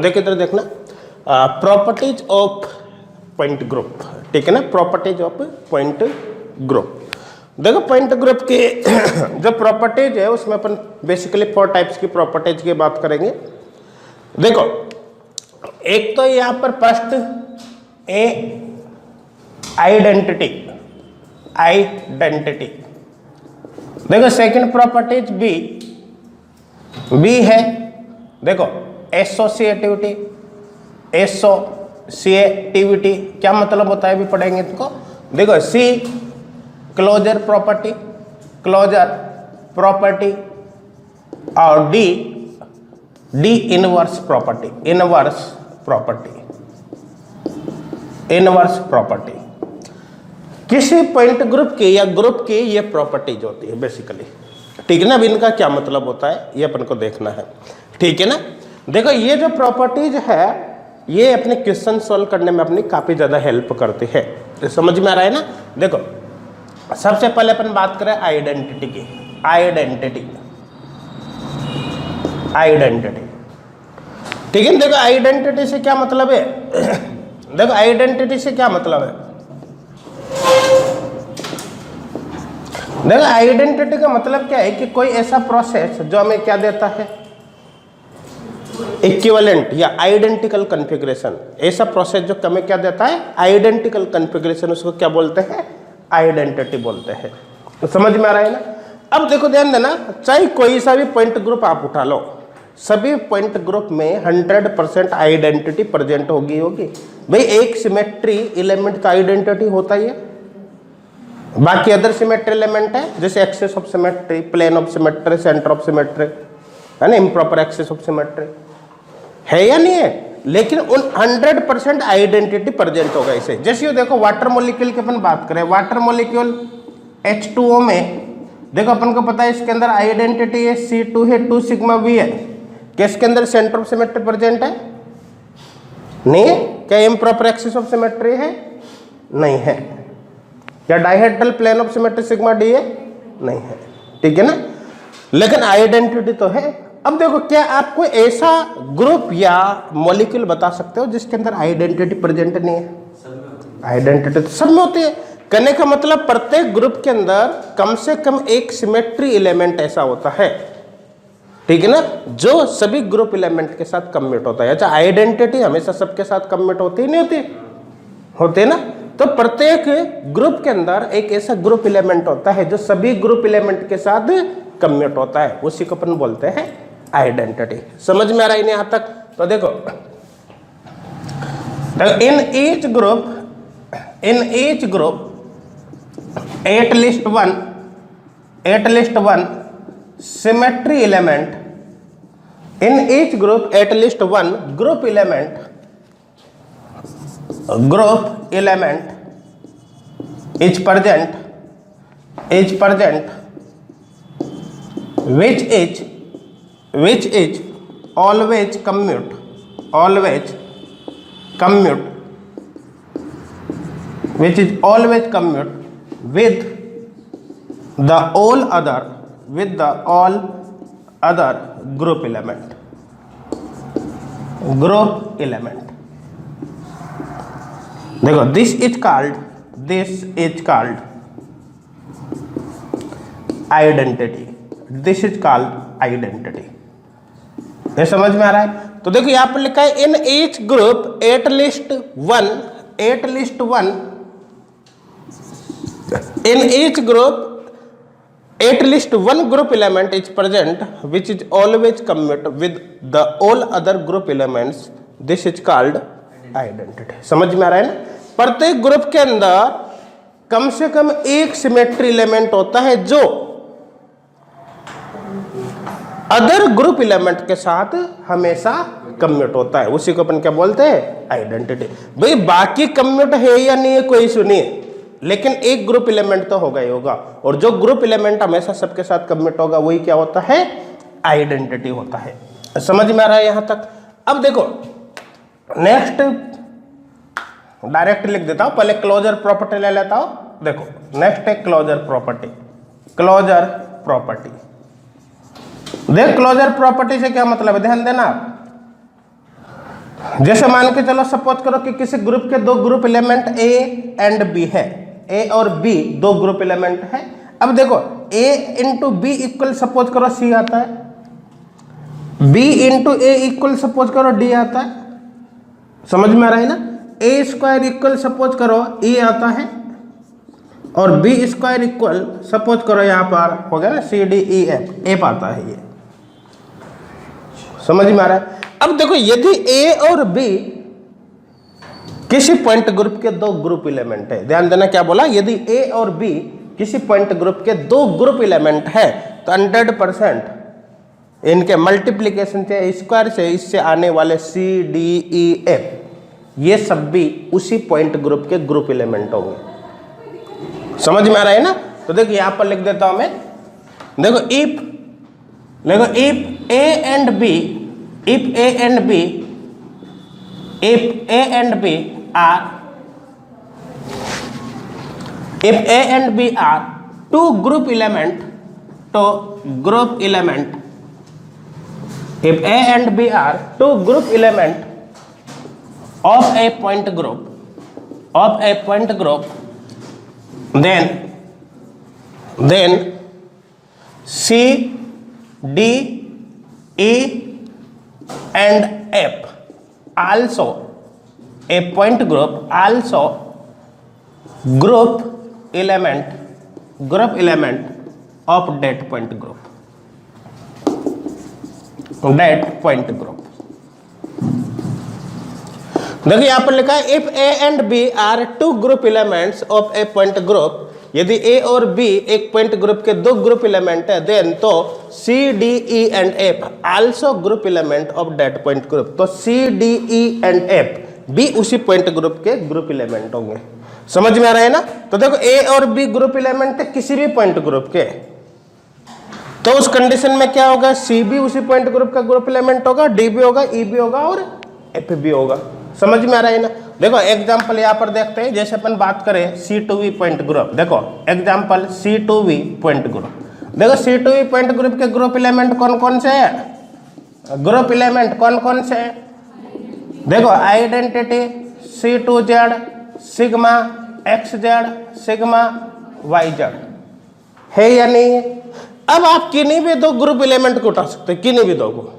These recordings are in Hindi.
देखिए इधर देखना, प्रॉपर्टीज ऑफ पॉइंट ग्रुप, ठीक है ना, प्रॉपर्टीज ऑफ पॉइंट ग्रुप। देखो पॉइंट ग्रुप की जो प्रॉपर्टीज है उसमें अपन बेसिकली 4 टाइप्स की प्रॉपर्टीज की बात करेंगे। देखो एक तो यहां पर फर्स्ट ए आइडेंटिटी, आइडेंटिटी। देखो सेकंड प्रॉपर्टीज बी है, देखो एसोसिएटिविटी, एसोसिएटिविटी क्या मतलब होता है भी पढ़ेंगे इसको। देखो सी क्लोजर प्रॉपर्टी, क्लोजर प्रॉपर्टी, और D inverse property, inverse property, inverse property. किसी पॉइंट ग्रुप की या ग्रुप की ये प्रॉपर्टीज होती है बेसिकली, ठीक है ना। अब इनका क्या मतलब होता है ये अपन को देखना है, ठीक है ना। देखो ये जो प्रॉपर्टीज है ये अपने क्वेश्चन सॉल्व करने में अपनी काफी ज्यादा हेल्प करती है, तो समझ में आ रहा है ना। देखो सबसे पहले अपन बात करें आइडेंटिटी की, आइडेंटिटी, आइडेंटिटी, ठीक है। देखो आइडेंटिटी से क्या मतलब है, देखो आइडेंटिटी से क्या मतलब है, देखो आइडेंटिटी का मतलब क्या है कि कोई ऐसा प्रोसेस जो हमें क्या देता है, इक्विवेलेंट या आइडेंटिकल कॉन्फ़िगरेशन। ऐसा प्रोसेस जो हमें क्या देता है, आइडेंटिकल कॉन्फ़िगरेशन, उसको क्या बोलते हैं, आइडेंटिटी बोलते हैं। तो समझ में आ रहा है ना। अब देखो ध्यान देना, चाहे कोई सा भी पॉइंट ग्रुप आप उठा लो, सभी पॉइंट ग्रुप में 100% आइडेंटिटी प्रेजेंट होगी भाई। एक सिमेट्री एलिमेंट का आइडेंटिटी होता ही है, बाकी अदर सिमेट्री एलिमेंट है जैसे axis of symmetry, plane of symmetry, centre of symmetry, है ना, इम्प्रॉपर एक्सेस ऑफ सिमेट्री, है या नहीं है। लेकिन उन 100% आइडेंटिटी प्रेजेंट होगा इसे। जैसे ये देखो वाटर मॉलिक्यूल की अपन बात करें, वाटर मॉलिक्यूल H2O में देखो अपन को पता है इसके अंदर आइडेंटिटी है C2 है, 2 सिग्मा V है। क्या इसके अंदर सेंटर ऑफ सिमेट्री प्रेजेंट है, नहीं है। क्या इम्प्रॉपर एक्सिस ऑफ सिमेट्री है, नहीं है। क्या dihedral plane of symmetry sigma D है, नहीं है, ठीक है ना। लेकिन आइडेंटिटी तो है। अब देखो क्या आपको ऐसा ग्रुप या मॉलिक्यूल बता सकते हो जिसके अंदर आइडेंटिटी प्रेजेंट नहीं है, आइडेंटिटी तो सब में होती है। कहने का मतलब प्रत्येक ग्रुप के अंदर कम से कम एक सिमेट्री एलिमेंट ऐसा होता है, ठीक है ना, जो सभी ग्रुप एलिमेंट के साथ कमिट होता है। अच्छा आइडेंटिटी हमेशा सबके साथ कमिट होती ही नहीं होती, होते ना। तो प्रत्येक ग्रुप के अंदर एक ऐसा ग्रुप एलिमेंट होता है जो सभी ग्रुप एलिमेंट के साथ कमिट होता है, उसी को अपन बोलते हैं आइडेंटिटी। समझ में आ रहा है यहां तक। तो देखो in each group at least one symmetry element, in each group at least one group element is present which is always commute with the all other group element, देखो this is called identity, this is called identity। ये समझ में आ रहा है। तो देखो यहां पर लिखा है in each group at least one in each group at least one group element is present which is always commit with the all other group elements, this is called identity. समझ में आ रहा है ना। प्रत्येक ग्रुप के अंदर कम से कम एक सिमेट्री एलिमेंट होता है जो अदर ग्रुप एलिमेंट के साथ हमेशा कम्यूट होता है, उसी को अपन क्या बोलते हैं, आइडेंटिटी। भाई बाकी कम्यूट है या नहीं है कोई सुनिए, लेकिन एक ग्रुप एलिमेंट तो होगा ही होगा, और जो ग्रुप एलिमेंट हमेशा सबके साथ कम्यूट होगा वही क्या होता है, आइडेंटिटी होता है। समझ में आ रहा है यहां तक। अब देखो नेक्स्ट डायरेक्ट लिख देता हूं, पहले क्लोजर प्रॉपर्टी ले लेता हूं। देखो नेक्स्ट है क्लोजर प्रॉपर्टी। देख क्लोजर प्रॉपर्टी से क्या मतलब है, ध्यान देना आप। जैसे मान के चलो सपोज करो कि किसी ग्रुप के दो group element A and B है, ए और बी दो ग्रुप एलिमेंट है। अब देखो ए इंटू बी इक्वल सपोज करो सी आता है, बी इंटू ए इक्वल सपोज करो डी आता है, समझ में आ रहा है ना। ए स्क्वायर इक्वल सपोज करो ई आता है और बी स्क्वायर इक्वल सपोज करो यहाँ पर हो गया ना C D E F, F आता है, ये समझ में आ रहा है। अब देखो यदि ए और बी किसी पॉइंट ग्रुप के दो ग्रुप एलिमेंट है, ध्यान देना क्या बोला, यदि ए और बी किसी पॉइंट ग्रुप के दो ग्रुप एलिमेंट है तो 100% इनके मल्टीप्लीकेशन से स्क्वायर से इससे आने वाले सी डी ई एफ ये सब भी उसी पॉइंट ग्रुप के ग्रुप एलिमेंट होंगे, समझ में आ रहा है ना। तो देखो यहां पर लिख देता हूं मैं, देखो if A and B, if A and B are two group element, if A and B are two group element of a point group, then C, D, E and F also a point group, also group element of that point group. देखिए यहां पर लिखा है if A and B are two group elements of a point group, यदि ए और बी एक पॉइंट ग्रुप के दो ग्रुप एलिमेंट है, देन तो C D E and F also group element of that point group. तो C D E and F भी उसी पॉइंट ग्रुप के ग्रुप एलिमेंट होंगे, समझ में आ रहा है ना। तो देखो ए और बी ग्रुप एलिमेंट है किसी भी पॉइंट ग्रुप के, तो उस कंडीशन में क्या होगा, सी भी उसी पॉइंट ग्रुप का ग्रुप एलिमेंट होगा, डी भी होगा, ई भी होगा और एफ भी होगा, समझ में आ रहा है ना। देखो एग्जांपल यहाँ पर देखते हैं, जैसे अपन बात करें C2V पॉइंट ग्रुप, देखो एग्जांपल C2V पॉइंट ग्रुप, देखो C2V पॉइंट ग्रुप के ग्रुप एलिमेंट कौन कौन से है, ग्रुप एलिमेंट कौन कौन से है, देखो identity C2Z sigma XZ sigma YZ है या नहीं है। अब आप किन्हीं भी दो ग्रुप एलिमेंट को उठा सकते हैं, किन्हीं भी दो को,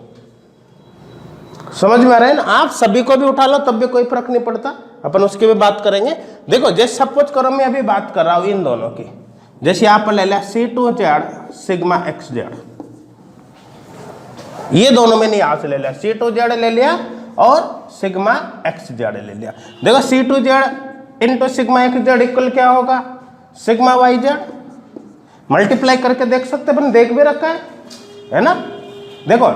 समझ में आ रहा है ना। आप सभी को भी उठा लो तब भी कोई फर्क नहीं पड़ता, अपन उसकी भी बात करेंगे। देखो जैसे सपोज करो मैं अभी बात कर रहा हूं इन दोनों की, जैसे यहां पर ले लिया C2Z सिग्मा XZ, ये दोनों में नहीं यहां से ले लिया, C2Z ले लिया और सिग्मा XZ ले लिया। देखो C2Z into sigma XZ equal क्या होगा, सिग्मा YZ, मल्टीप्लाई करके देख सकते हैं, अपन देख भी रखा है ना। देखो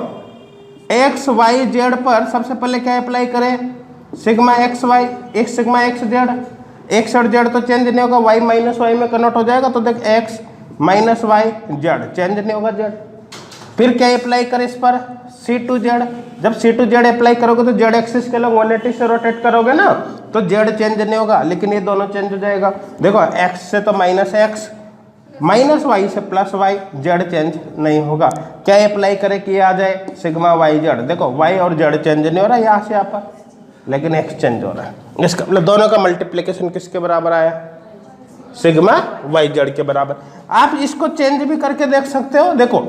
एक्स वाई जेड पर सबसे पहले क्या अप्लाई करें, सिग्मा एक्स वाई, एक सिग्मा एक्स जेड, एक्स और जेड तो चेंज नहीं होगा, वाई माइनस वाई में कन्वर्ट हो जाएगा, तो देख X minus Y Z change नहीं होगा जेड। फिर क्या अप्लाई करें इस पर, C2Z, जब C2Z अप्लाई करोगे तो जेड एक्सिस के लोग 180 से रोटेट करोगे ना, तो जेड चेंज नहीं होगा, लेकिन ये दोनों चेंज हो जाएगा। देखो एक्स से तो माइनस एक्स, माइनस वाई से प्लस वाई, जेड चेंज नहीं होगा। क्या अप्लाई करें कि आ जाए सिग्मा वाई जेड, देखो वाई और जेड चेंज नहीं हो रहा यहाँ से यहाँ पर, लेकिन एक्स चेंज हो रहा है। इसका मतलब दोनों का मल्टीप्लिकेशन किसके बराबर आया, सिग्मा वाई जेड के बराबर। आप इसको चेंज भी करके देख सकते हो, देखो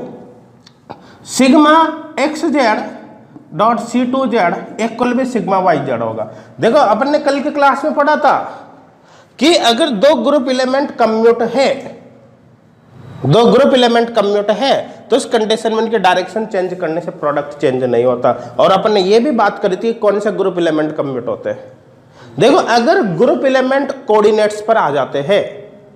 sigma X Z dot C2Z equal भी सिग्मा वाई जेड होगा। देखो अपन ने कल की क्लास में पढ़ा था कि अगर दो ग्रुप एलिमेंट कम्यूट है, दो ग्रुप एलिमेंट कम्यूट है, तो इस कंडीशन में उनके डायरेक्शन चेंज करने से प्रोडक्ट चेंज नहीं होता। और अपन ने ये भी बात करी थी कौन से ग्रुप एलिमेंट कम्यूट होते हैं। देखो अगर ग्रुप एलिमेंट कोऑर्डिनेट्स पर आ जाते हैं,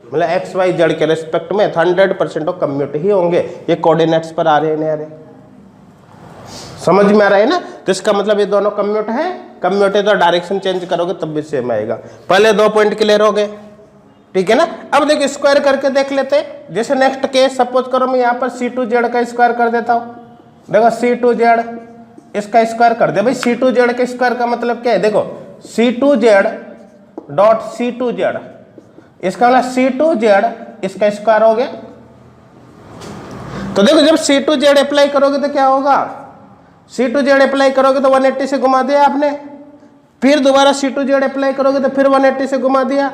मतलब एक्स वाई जेड के रेस्पेक्ट में, 100% ऑफ कम्यूट ही होंगे। ये कोऑर्डिनेट्स पर आ रहे हैं नहीं आ रहे, समझ में आ रहा है ना। तो इसका मतलब ये दोनों कम्यूट है, कम्यूट है तो डायरेक्शन चेंज करोगे तब भी सेम आएगा। पहले दो पॉइंट क्लियर हो गए, ठीक है ना। अब देखो स्क्वायर करके देख लेते हैं। जैसे नेक्स्ट केस सपोज करो मैं यहाँ पर C2Z का स्क्वायर कर देता हूँ, देखो C2Z इसका स्क्वायर कर दे भाई। C2Z के स्क्वायर का मतलब क्या है, देखो C2Z डॉट C2Z, इसका मतलब C2Z इसका स्क्वायर हो गया। तो देखो जब C2Z अप्लाई करोगे तो क्या होगा, C2Z अप्लाई करोगे तो 180 से घुमा दिया आपने, फिर दोबारा C2Z अप्लाई करोगे तो फिर 180 से घुमा दिया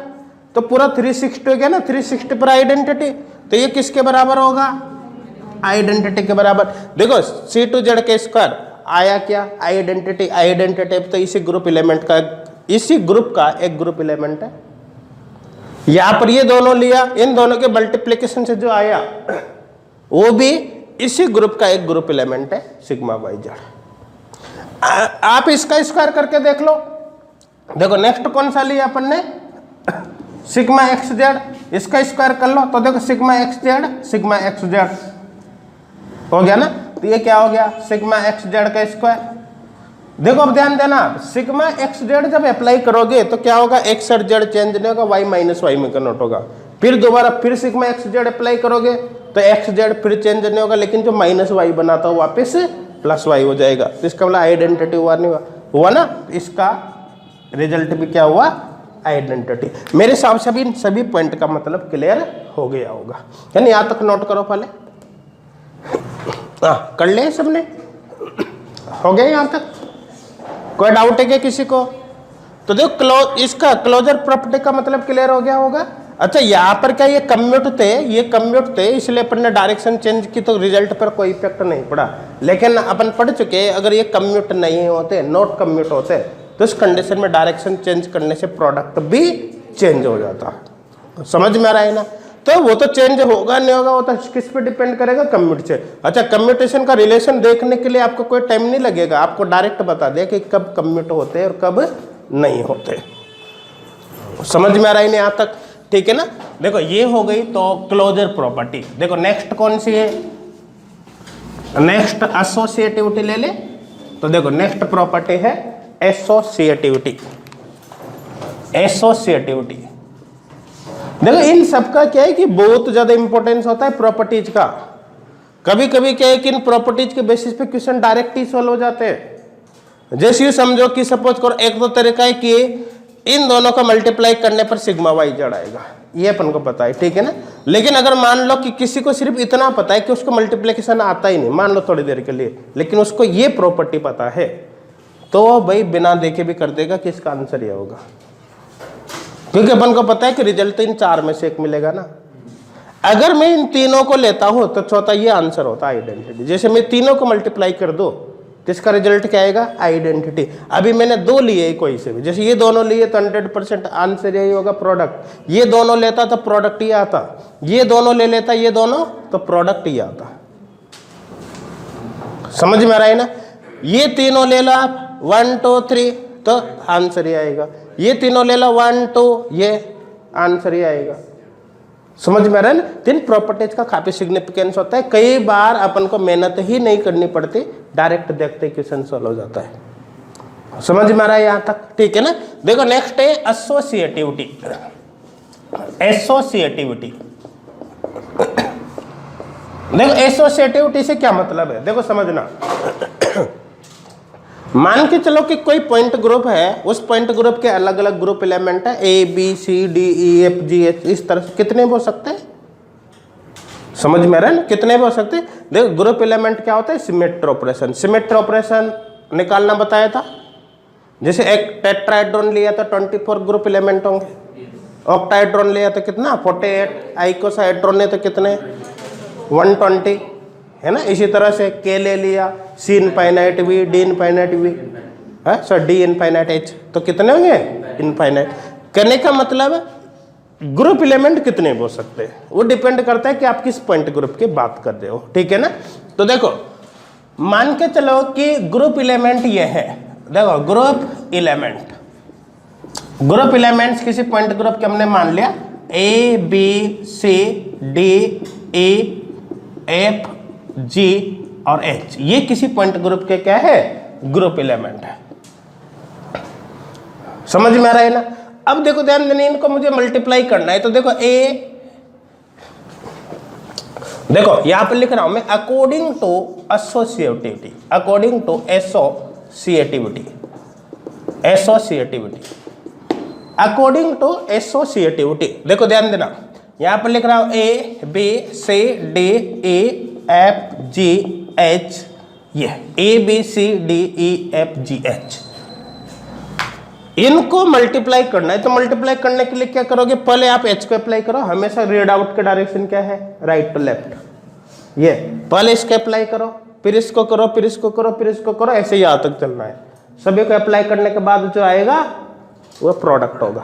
तो पूरा 360 हो गया ना, 360 पर आइडेंटिटी, तो ये किसके बराबर होगा, आइडेंटिटी के बराबर। देखो C2Z के स्क्वायर आया क्या, आइडेंटिटी, आइडेंटिटी तो इसी ग्रुप एलिमेंट का, इसी ग्रुप का एक ग्रुप एलिमेंट है। यहां पर ये दोनों लिया, इन दोनों के मल्टीप्लिकेशन से जो आया वो भी इसी ग्रुप का एक ग्रुप एलिमेंट है सिग्मा वाई जेड। आप इसका स्क्वायर करके देख लो। देखो नेक्स्ट कौन सा लिया अपन ने, सिग्मा एक्स जेड, इसका स्क्वायर कर लो तो देखो sigma X Z sigma X Z हो गया ना, तो ये क्या हो गया, सिग्मा एक्स जेड का स्क्वायर। देखो अब ध्यान देना, सिग्मा एक्स जेड जब अप्लाई करोगे तो क्या होगा, एक्स और जेड चेंज नहीं होगा, वाई माइनस वाई में कन्वर्ट होगा। फिर दोबारा फिर सिग्मा एक्स जेड अप्लाई करोगे तो एक्स जेड फिर चेंज नहीं होगा, लेकिन जो माइनस वाई बनाता हो वापस प्लस वाई हो जाएगा। तो इसका मतलब आइडेंटिटी हुआ नहीं हुआ ना, इसका रिजल्ट भी क्या हुआ, आइडेंटिटी। मेरे हिसाब से भी इन सभी पॉइंट का मतलब क्लियर हो गया होगा, यानी यहां तक नोट करो पहले। कर ले सबने, हो गया यहां तक, कोई डाउट है क्या किसी को? तो देखो इसका क्लोजर प्रॉपर्टी का मतलब क्लियर हो गया होगा। अच्छा यहाँ पर क्या ये कम्यूट थे, ये कम्यूट थे इसलिए अपन ने डायरेक्शन चेंज की तो रिजल्ट पर कोई इफेक्ट नहीं पड़ा, लेकिन अपन पढ़ चुके अगर ये कम्यूट नहीं होते, नॉट कम्यूट होते, तो इस कंडीशन में डायरेक्शन चेंज करने से प्रोडक्ट भी चेंज हो जाता। समझ में आ रहा है ना? तो वो तो चेंज होगा नहीं होगा, वो तो किस पे डिपेंड करेगा, कम्यूट से। अच्छा कम्यूटेशन का रिलेशन देखने के लिए आपको कोई टाइम नहीं लगेगा, आपको डायरेक्ट बता दे कि कब कम्यूट होते हैं और कब नहीं होते। समझ में आ रहा है यहाँ तक? ठीक है ना। देखो ये हो गई तो क्लोजर प्रॉपर्टी। देखो नेक्स्ट कौन सी है, नेक्स्ट एसोसिएटिविटी ले ले। तो देखो नेक्स्ट प्रॉपर्टी है एसोसिएटिविटी। एसोसिएटिविटी देखो इन सबका क्या है कि बहुत ज्यादा इंपॉर्टेंस होता है प्रॉपर्टीज का। कभी कभी क्या है कि इन प्रॉपर्टीज के बेसिस पे क्वेश्चन डायरेक्ट ही सॉल्व हो जाते हैं। जैसे ये समझो कि सपोज करो एक दो तरीका है कि इन दोनों का मल्टीप्लाई करने पर सिग्मा वाई जेड आएगा, ये अपन को पता है, ठीक है ना। लेकिन अगर मान लो कि किसी को सिर्फ इतना पता है कि उसको मल्टीप्लिकेशन आता ही नहीं, मान लो थोड़ी देर के लिए, लेकिन उसको ये प्रॉपर्टी पता है, तो भाई बिना देखे भी कर देगा कि इसका आंसर ये होगा, क्योंकि अपन को पता है कि रिजल्ट इन चार में से एक मिलेगा ना। अगर मैं इन तीनों को लेता हूं तो चौथा ये आंसर होता है आइडेंटिटी। जैसे मैं तीनों को मल्टीप्लाई कर दो तो इसका रिजल्ट क्या आएगा, आइडेंटिटी। अभी मैंने दो लिए कोई से भी, जैसे ये दोनों लिए तो 100% आंसर यही होगा प्रोडक्ट। ये दोनों लेता तो प्रोडक्ट ये आता, ये दोनों ले लेता ये दोनों तो प्रोडक्ट ये आता। समझ में आ रहा है ना। ये तीनों ले लो आप 1 2 3 तो आंसर ये आएगा, ये तीनों ले लो 1 2 ये आंसर ये आएगा। समझ में आ रहा है ना। तीन प्रॉपर्टीज का काफी सिग्निफिकेंस होता है, कई बार अपन को मेहनत ही नहीं करनी पड़ती, डायरेक्ट देखते क्वेश्चन सॉल्व हो जाता है। समझ में आ रहा है यहाँ तक, ठीक है ना। देखो नेक्स्ट है एसोसिएटिविटी। एसोसिएटिविटी देखो एसोसिएटिविटी से क्या मतलब है, देखो समझना। मान के चलो कि कोई पॉइंट ग्रुप है, उस पॉइंट ग्रुप के अलग अलग ग्रुप एलिमेंट है A B C D E F G H, इस तरह से कितने भी हो सकते हैं। समझ में आ रहा है ना, कितने भी हो सकते हैं। देखो ग्रुप एलिमेंट क्या होता है, सिमेट्री ऑपरेशन। सिमेट्री ऑपरेशन निकालना बताया था। जैसे एक टेट्राहेड्रॉन लिया तो 24 ग्रुप एलिमेंट होंगे, ऑक्टाहेड्रॉन लिया तो कितना 48, आइकोसाहेड्रॉन है तो कितने 120 है ना। इसी तरह से के ले लिया, C infinite V, D infinite V, sir D infinite H, तो कितने होंगे इनफाइनाइट। कहने का मतलब ग्रुप एलिमेंट कितने हो सकते हैं, वो डिपेंड करता है कि आप किस पॉइंट ग्रुप की बात कर रहे हो, ठीक है ना। तो देखो मान के चलो कि ग्रुप एलिमेंट ये है, देखो ग्रुप एलिमेंट, ग्रुप एलिमेंट्स किसी पॉइंट ग्रुप के हमने मान लिया A B C D E F G और एच, ये किसी पॉइंट ग्रुप के क्या है, ग्रुप एलिमेंट है। समझ में आ रहा है ना। अब देखो ध्यान देना, इनको मुझे मल्टीप्लाई करना है, तो देखो ए, देखो यहां पर लिख रहा हूं मैं according to associativity, according to associativity, associativity, according to associativity. देखो ध्यान देना, यहां पर लिख रहा हूं A B C D E F G H, ये A B C D E F G H. इनको मल्टीप्लाई करना है, तो मल्टीप्लाई करने के लिए क्या करोगे, पहले आप h को अप्लाई करो, हमेशा रीड आउट का डायरेक्शन क्या है, राइट टू लेफ्ट, ये पहले इसको अप्लाई करो, फिर इसको करो, फिर इसको करो, फिर इसको करो, ऐसे ही यहाँ तक चलना है। सभी को अप्लाई करने के बाद जो आएगा वो प्रोडक्ट होगा।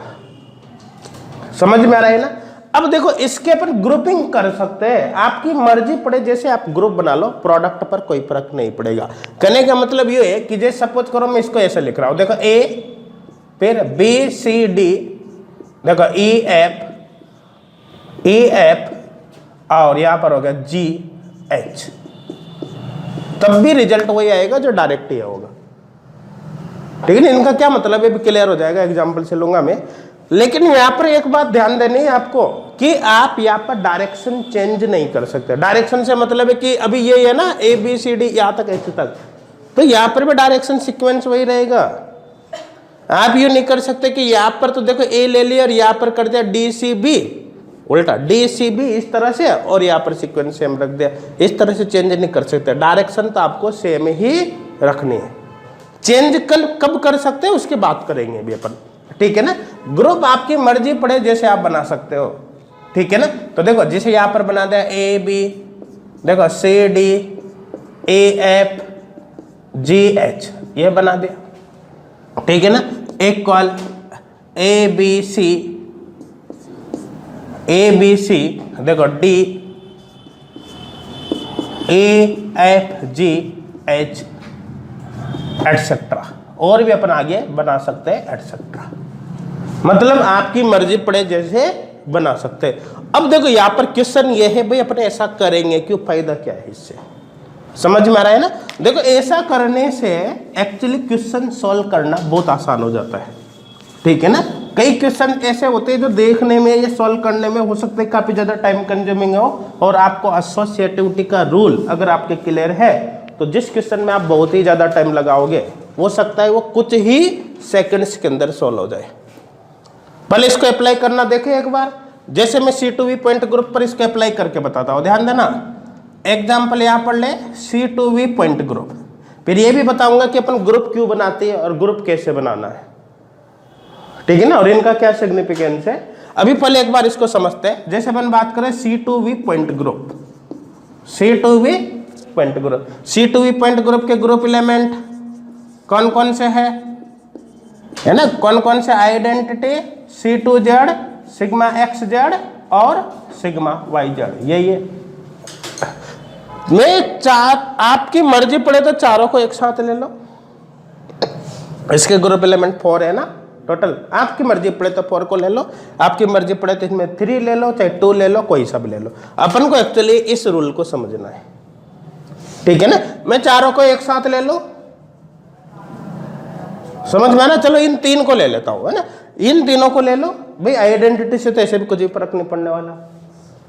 समझ में आ रहा है ना। अब देखो इसके अपन ग्रुपिंग कर सकते हैं, आपकी मर्जी पड़े जैसे आप ग्रुप बना लो, प्रोडक्ट पर कोई फर्क नहीं पड़ेगा। कहने का मतलब ये है कि जैसे सपोज करो मैं इसको ऐसे लिख रहा हूं, देखो ए, फिर बी सी डी, देखो ई एफ और यहां पर होगा जी एच, तब भी रिजल्ट वही आएगा जो डायरेक्ट ही होगा। ठीक है ना। इनका क्या मतलब है भी क्लियर हो जाएगा, एग्जांपल से लूंगा मैं। लेकिन यहां पर एक बात ध्यान देनी है आपको कि आप यहां पर डायरेक्शन चेंज नहीं कर सकते। डायरेक्शन से मतलब है कि अभी ये है ना ए बी सी डी यहां तक ऐसे तक, तो यहां पर भी डायरेक्शन सीक्वेंस वही रहेगा। आप ये नहीं कर सकते कि यहां पर तो देखो ए ले लिया और यहां पर कर दिया डी सी बी, उल्टा डी सी बी इस तरह से और यहां पर सीक्वेंस सेम रख दिया, इस तरह से चेंज नहीं कर सकते। डायरेक्शन तो आपको सेम ही रखनी है। चेंज कब कर सकते हैं उसकी बात करेंगे अभी अपन, ठीक है ना। ग्रुप आपकी मर्जी पड़े जैसे आप बना सकते हो, ठीक है ना। तो देखो जैसे यहां पर बना दिया ए बी, देखो C D A F G H, ये बना दिया, ठीक है ना। इक्वल ए बी सी, देखो D A F G H etcetera, और भी अपन आगे बना सकते हैं एटसेट्रा। मतलब आपकी मर्जी पड़े जैसे बना सकते हैं। अब देखो यहां पर क्वेश्चन ये है भाई अपन ऐसा करेंगे क्यों, फायदा क्या है इससे, समझ में आ रहा है ना। देखो ऐसा करने से एक्चुअली क्वेश्चन सॉल्व करना बहुत आसान हो जाता है, ठीक है ना। कई क्वेश्चन ऐसे होते हैं जो देखने में या सॉल्व करने में हो सकते हैं काफी ज्यादा टाइम कंज्यूमिंग हो, और आपको एसोसिएटिविटी का रूल अगर आपके क्लियर है तो जिस क्वेश्चन में आप बहुत ही ज्यादा टाइम लगाओगे हो सकता है वो कुछ ही सेकंड्स के अंदर सॉल्व हो जाए। पहले इसको अप्लाई करना देखें एक बार, जैसे मैं C2V पॉइंट ग्रुप पर इसको अप्लाई करके बताता हूं, ध्यान देना। एग्जाम्पल यहां पर ले C2V पॉइंट ग्रुप, फिर ये भी बताऊंगा कि अपन ग्रुप क्यों बनाते हैं और ग्रुप कैसे बनाना है, ठीक है ना, और इनका क्या सिग्निफिकेंस है। अभी पहले एक बार इसको समझते हैं। जैसे अपन बात करें C2V point group, C2V point group, C2V point group के ग्रुप एलिमेंट कौन कौन से है ना, कौन कौन से आइडेंटिटी, C2Z, सिग्मा XZ और सिग्मा YZ, यही है। मैं आपकी मर्जी पड़े तो चारों को एक साथ ले लो, इसके ग्रुप एलिमेंट 4 है ना टोटल, आपकी मर्जी पड़े तो 4 को ले लो, आपकी मर्जी पड़े तो इसमें 3 ले लो, चाहे 2 ले लो, कोई सब ले लो। अपन को एक्चुअली इस रूल को समझना है, ठीक है ना। मैं चारों को एक साथ ले लो, समझ में आना। चलो इन 3 को ले लेता हूं, है ना, इन तीनों को ले लो भाई, आइडेंटिटी से तो ऐसे भी कुछ भी फर्क नहीं पड़ने वाला,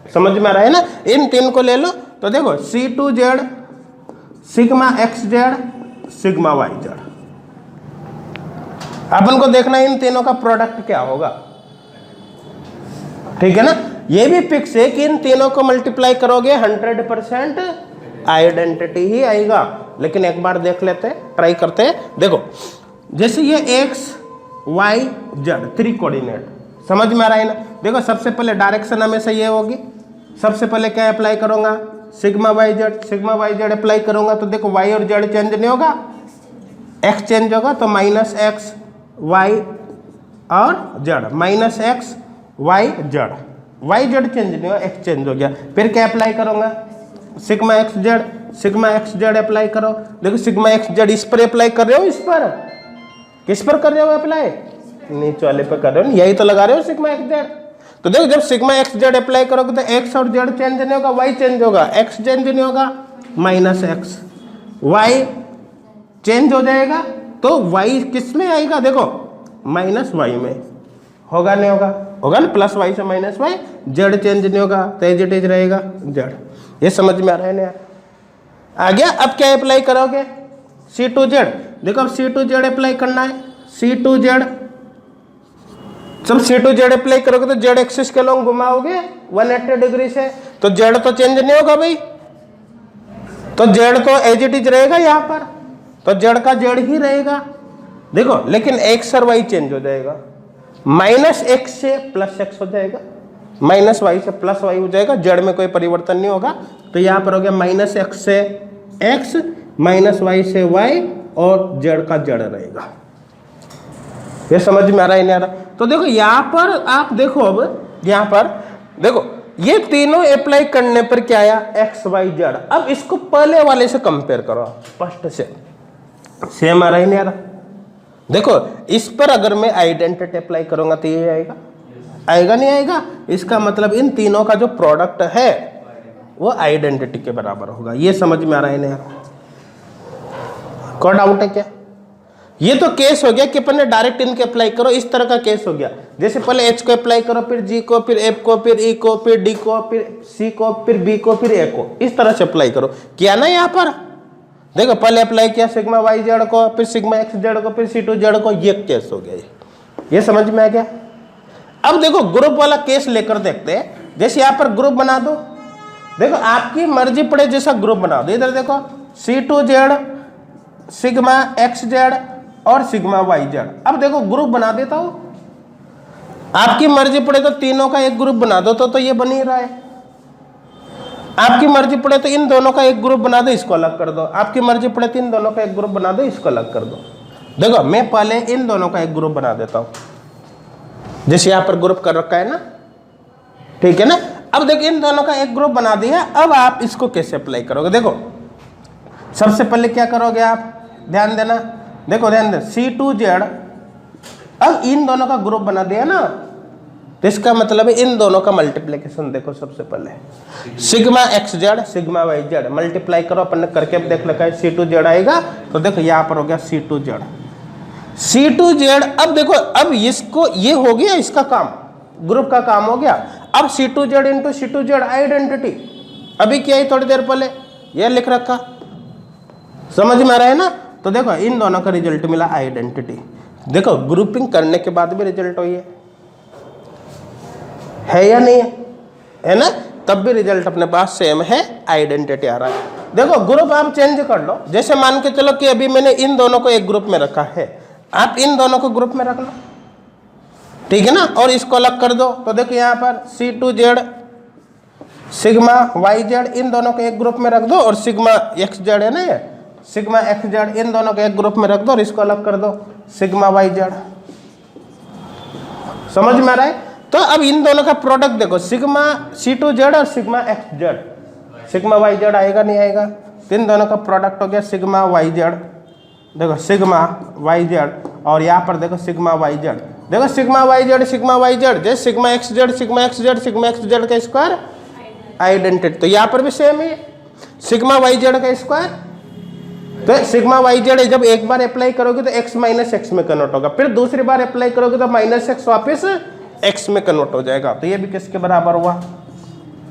समझ में आ रहा है ना। इन 3 को ले लो, तो देखो C2Z, sigma XZ, sigma YZ, अपन को देखना इन तीनों का प्रोडक्ट क्या होगा, ठीक है ना। ये भी फिक्स है कि इन तीनों को मल्टीप्लाई करोगे 100% आइडेंटिटी ही आएगा। लेकिन एक बार देख लेते हैं, ट्राई करते हैं। देखो जैसे ये X Y Z 3 कोऑर्डिनेट, समझ में आ रहा है ना। देखो सबसे पहले डायरेक्शन हमेशा ये होगी, सबसे पहले क्या अप्लाई करूंगा, सिग्मा YZ अप्लाई करूंगा, तो देखो Y और Z चेंज नहीं होगा, X चेंज होगा, तो माइनस X Y और Z, minus X Y Z, YZ change नहीं हुआ, X चेंज हो गया। फिर क्या अप्लाई करूंगा, सिग्मा XZ अप्लाई करो। देखो सिग्मा XZ इस पर अप्लाई कर रहे हो, इस पर किस पर कर रहे हो अप्लाई, नीचे वाले पर कर रहे हो, यही तो लगा रहे हो सिग्मा XZ। तो देखो जब सिग्मा XZ अप्लाई करोगे तो X और Z चेंज नहीं होगा, Y चेंज होगा, X चेंज नहीं होगा, माइनस X, Y चेंज हो जाएगा, तो Y किस में आएगा, देखो माइनस Y में, होगा नहीं होगा, होगा ना, प्लस Y से माइनस Y, Z चेंज नहीं होगा, तो एज इट इज रहेगा Z। ये समझ में आ रहा है ना, आ गया। अब क्या अप्लाई करोगे, C2Z, देखो अब C2Z अप्लाई करना है, C2Z, जब C2Z अप्लाई करोगे तो Z एक्सिस के लॉन्ग घुमाओगे 180 डिग्री से, तो Z तो चेंज नहीं होगा भाई, तो Z तो एज इट इज रहेगा यहाँ पर, तो Z का Z ही रहेगा, देखो लेकिन एक्स और वाई चेंज हो जाएगा, माइनस एक्स से प्लस एक्स हो जाएगा, माइनस वाई से प्लस वाई हो जाएगा, जड़ में कोई परिवर्तन नहीं होगा। तो यहां पर हो गया माइनस एक्स से एक्स, माइनस वाई से वाई, और जड़ का जड़ रहेगा। ये समझ में आ रहा है नहीं आ रहा? तो देखो यहां पर आप देखो, अब यहां पर देखो ये तीनों अप्लाई करने पर क्या आया, एक्स वाई जेड। अब इसको पहले वाले से कंपेयर करो, फर्स्ट से, सेम आ रहा है नहीं आ रहा? देखो इस पर अगर मैं आइडेंटिटी अप्लाई करूंगा तो ये आएगा, आएगा नहीं आएगा? इसका मतलब इन तीनों का जो प्रोडक्ट है वो आइडेंटिटी के बराबर होगा। ये समझ में आ रहा है नहीं आ रहा? कोई डाउट है क्या? ये तो केस हो गया कि अपन ने डायरेक्ट इनके अप्लाई करो, इस तरह का केस हो गया। जैसे पहले एच को अप्लाई करो, फिर जी को, फिर एफ को, फिर ई को, फिर डी को, फिर सी को, फिर बी को, फिर ए को, इस तरह से अप्लाई करो। किया ना यहाँ पर? देखो पहले अप्लाई किया सिग्मा वाई जेड को, फिर सिग्मा एक्स जेड को, फिर सी टू जेड को, ये केस हो गया। ये समझ में आ गया? अब देखो ग्रुप वाला केस लेकर देखते हैं। जैसे यहाँ पर ग्रुप बना दो, देखो आपकी मर्जी पड़े जैसा ग्रुप बना दो। इधर देखो C two Z, sigma X Z और सिग्मा वाई जेड। अब देखो ग्रुप बना देता हूं, आपकी मर्जी पड़े तो तीनों का एक ग्रुप बना दो, तो ये बन ही रहा है। आपकी मर्जी पड़े तो इन दोनों का एक ग्रुप बना दो, इसको अलग कर दो। आपकी मर्जी पड़े तो इन दोनों का एक ग्रुप बना दो, इसको अलग कर दो। देखो मैं पहले इन दोनों का एक ग्रुप बना देता हूं, जैसे यहां पर ग्रुप कर रखा है ना, ठीक है ना? अब देखो इन दोनों का एक ग्रुप बना दिया। अब आप इसको कैसे अप्लाई करोगे? देखो सबसे पहले क्या करोगे आप, ध्यान देना, देखो ध्यान दे, सी टू जेड, अब इन दोनों का ग्रुप बना दिया ना, तो इसका मतलब है इन दोनों का मल्टीप्लीकेशन देखो। सबसे पहले sigma X Z, sigma Y Z multiply करो, अपन ने करके अब देख रखा है, सी टू जेड आएगा। तो देखो यहाँ पर हो गया C two Z, C two Z. अब देखो अब इसको, ये हो गया इसका काम, ग्रुप का काम हो गया। अब C two Z into C two Z identity, अभी क्या है थोड़ी देर पहले ये लिख रखा, समझ में आ रहा है ना? तो देखो इन दोनों का रिजल्ट मिला आइडेंटिटी। देखो ग्रुपिंग करने के बाद भी रिजल्ट हुई है या नहीं है ना? तब भी रिजल्ट अपने पास सेम है, आइडेंटिटी आ रहा है। देखो ग्रुप आप चेंज कर लो, जैसे मान के चलो कि अभी मैंने इन दोनों को एक ग्रुप में रखा है, आप इन दोनों को ग्रुप में रख लो, ठीक है ना? और इसको अलग कर दो। तो देखो यहाँ पर C two Z, sigma Y Z, इन दोनों को एक ग्रुप में रख दो, और सिग्मा एक्स जेड है ना, सिग्मा एक्स जेड, इन दोनों को एक ग्रुप में रख दो और इसको अलग कर दो, सिग्मा वाई जेड। समझ में आ रहा है? तो अब इन दोनों का प्रोडक्ट देखो, सिग्मा सी टू जेड और sigma X Z, sigma Y Z आएगा नहीं आएगा? इन दोनों का प्रोडक्ट हो गया सिग्मा वाई जेड। देखो सिग्मा वाई जेड, और यहाँ पर देखो सिग्मा वाई जेड, देखो sigma Y Z, sigma Y Z, जैसे sigma X Z, sigma X Z, sigma X Z का स्क्वायर आइडेंटिटी। तो यहाँ पर भी सेम है, सिग्मा वाई जेड का स्क्वायर। तो सिग्मा वाई जेड जब एक बार अप्लाई करोगे तो x माइनस एक्स में कन्वर्ट होगा, फिर दूसरी बार अप्लाई करोगे तो माइनस एक्स वापस x में कन्वर्ट हो जाएगा। तो ये भी किसके बराबर हुआ?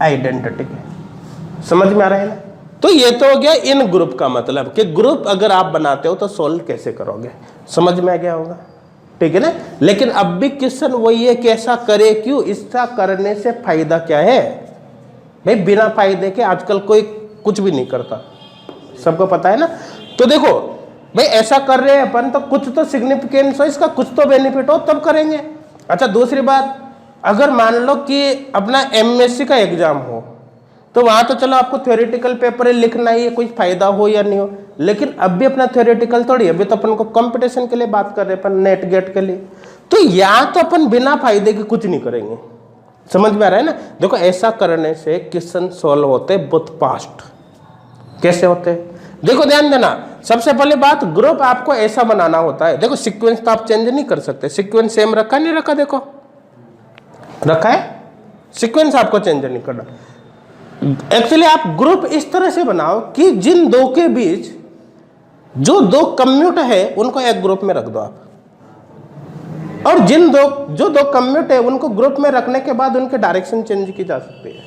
आइडेंटिटी के। समझ में आ रहा है ना? तो ये तो हो गया इन ग्रुप का मतलब कि ग्रुप अगर आप बनाते हो तो सोल्व कैसे करोगे, समझ में आ गया होगा, ठीक है ना? लेकिन अब भी क्वेश्चन वही है कि ऐसा करे क्यों, इसका करने से फायदा क्या है? भाई बिना फायदे के आजकल कोई कुछ भी नहीं करता, सबको पता है ना? तो देखो भाई ऐसा कर रहे हैं अपन, तो कुछ तो सिग्निफिकेंस हो इसका, कुछ तो बेनिफिट हो तब करेंगे। अच्छा दूसरी बात, अगर मान लो कि अपना एमएससी का एग्जाम हो, तो वहां तो चलो आपको थ्योरेटिकल पेपर लिखना ही है, कोई फायदा हो या नहीं हो, लेकिन अब भी अपना थ्योरेटिकल थोड़ी, अभी तो अपन को कंपटीशन के लिए बात कर रहे हैं, अपन नेट गेट के लिए। तो यहाँ तो अपन बिना फायदे के कुछ नहीं करेंगे, समझ में आ रहा है ना? देखो ऐसा करने से क्वेश्चन सॉल्व होते बहुत फास्ट। कैसे होते हैं? देखो ध्यान देना, सबसे पहले बात, ग्रुप आपको ऐसा बनाना होता है। देखो सीक्वेंस तो आप चेंज नहीं कर सकते, सीक्वेंस सेम रखा नहीं रखा, देखो रखा है, सीक्वेंस आपको चेंज नहीं करना। एक्चुअली आप ग्रुप इस तरह से बनाओ कि जिन दो के बीच जो दो कम्यूट है उनको एक ग्रुप में रख दो आप, और जो दो कम्यूट है उनको ग्रुप में रखने के बाद उनके डायरेक्शन चेंज की जा सकती है,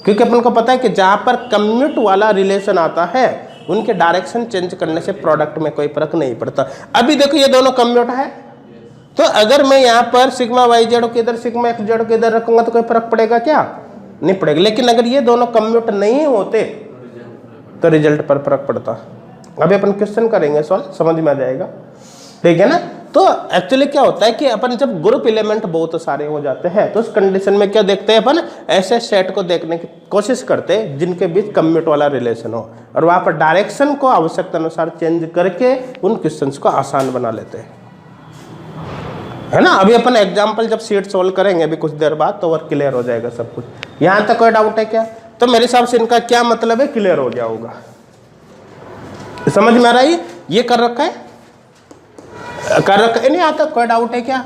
क्योंकि अपन को पता है कि जहां पर कम्यूट वाला रिलेशन आता है उनके डायरेक्शन चेंज करने से प्रोडक्ट में कोई फर्क नहीं पड़ता। अभी देखो ये दोनों कम्यूट है, तो अगर मैं यहाँ पर सिग्मा वाई जेड को इधर, सिग्मा एक्स जेड को इधर रखूंगा तो कोई फर्क पड़ेगा क्या? नहीं पड़ेगा। लेकिन अगर ये दोनों कम्यूट नहीं होते तो रिजल्ट पर फर्क पड़ता। अभी अपन क्वेश्चन करेंगे सॉल्व, समझ में आ जाएगा। ठीक है ना। तो एक्चुअली क्या होता है कि अपन जब ग्रुप एलिमेंट बहुत सारे हो जाते हैं तो उस कंडीशन में क्या देखते हैं, अपन ऐसे सेट को देखने की कोशिश करते हैं जिनके बीच कम्यूट वाला रिलेशन हो, और वहां पर डायरेक्शन को आवश्यकता अनुसार चेंज करके उन क्वेश्चंस को आसान बना लेते हैं, है ना। अभी अपन एग्जाम्पल जब सीट सोल्व करेंगे अभी कुछ देर बाद तो और क्लियर हो जाएगा सब कुछ। यहां तक कोई डाउट है क्या? तो मेरे हिसाब से इनका क्या मतलब है क्लियर हो गया होगा, समझ में आ रहा है। ये कर रखा है, कर रखा है, नहीं आता कोई डाउट है क्या?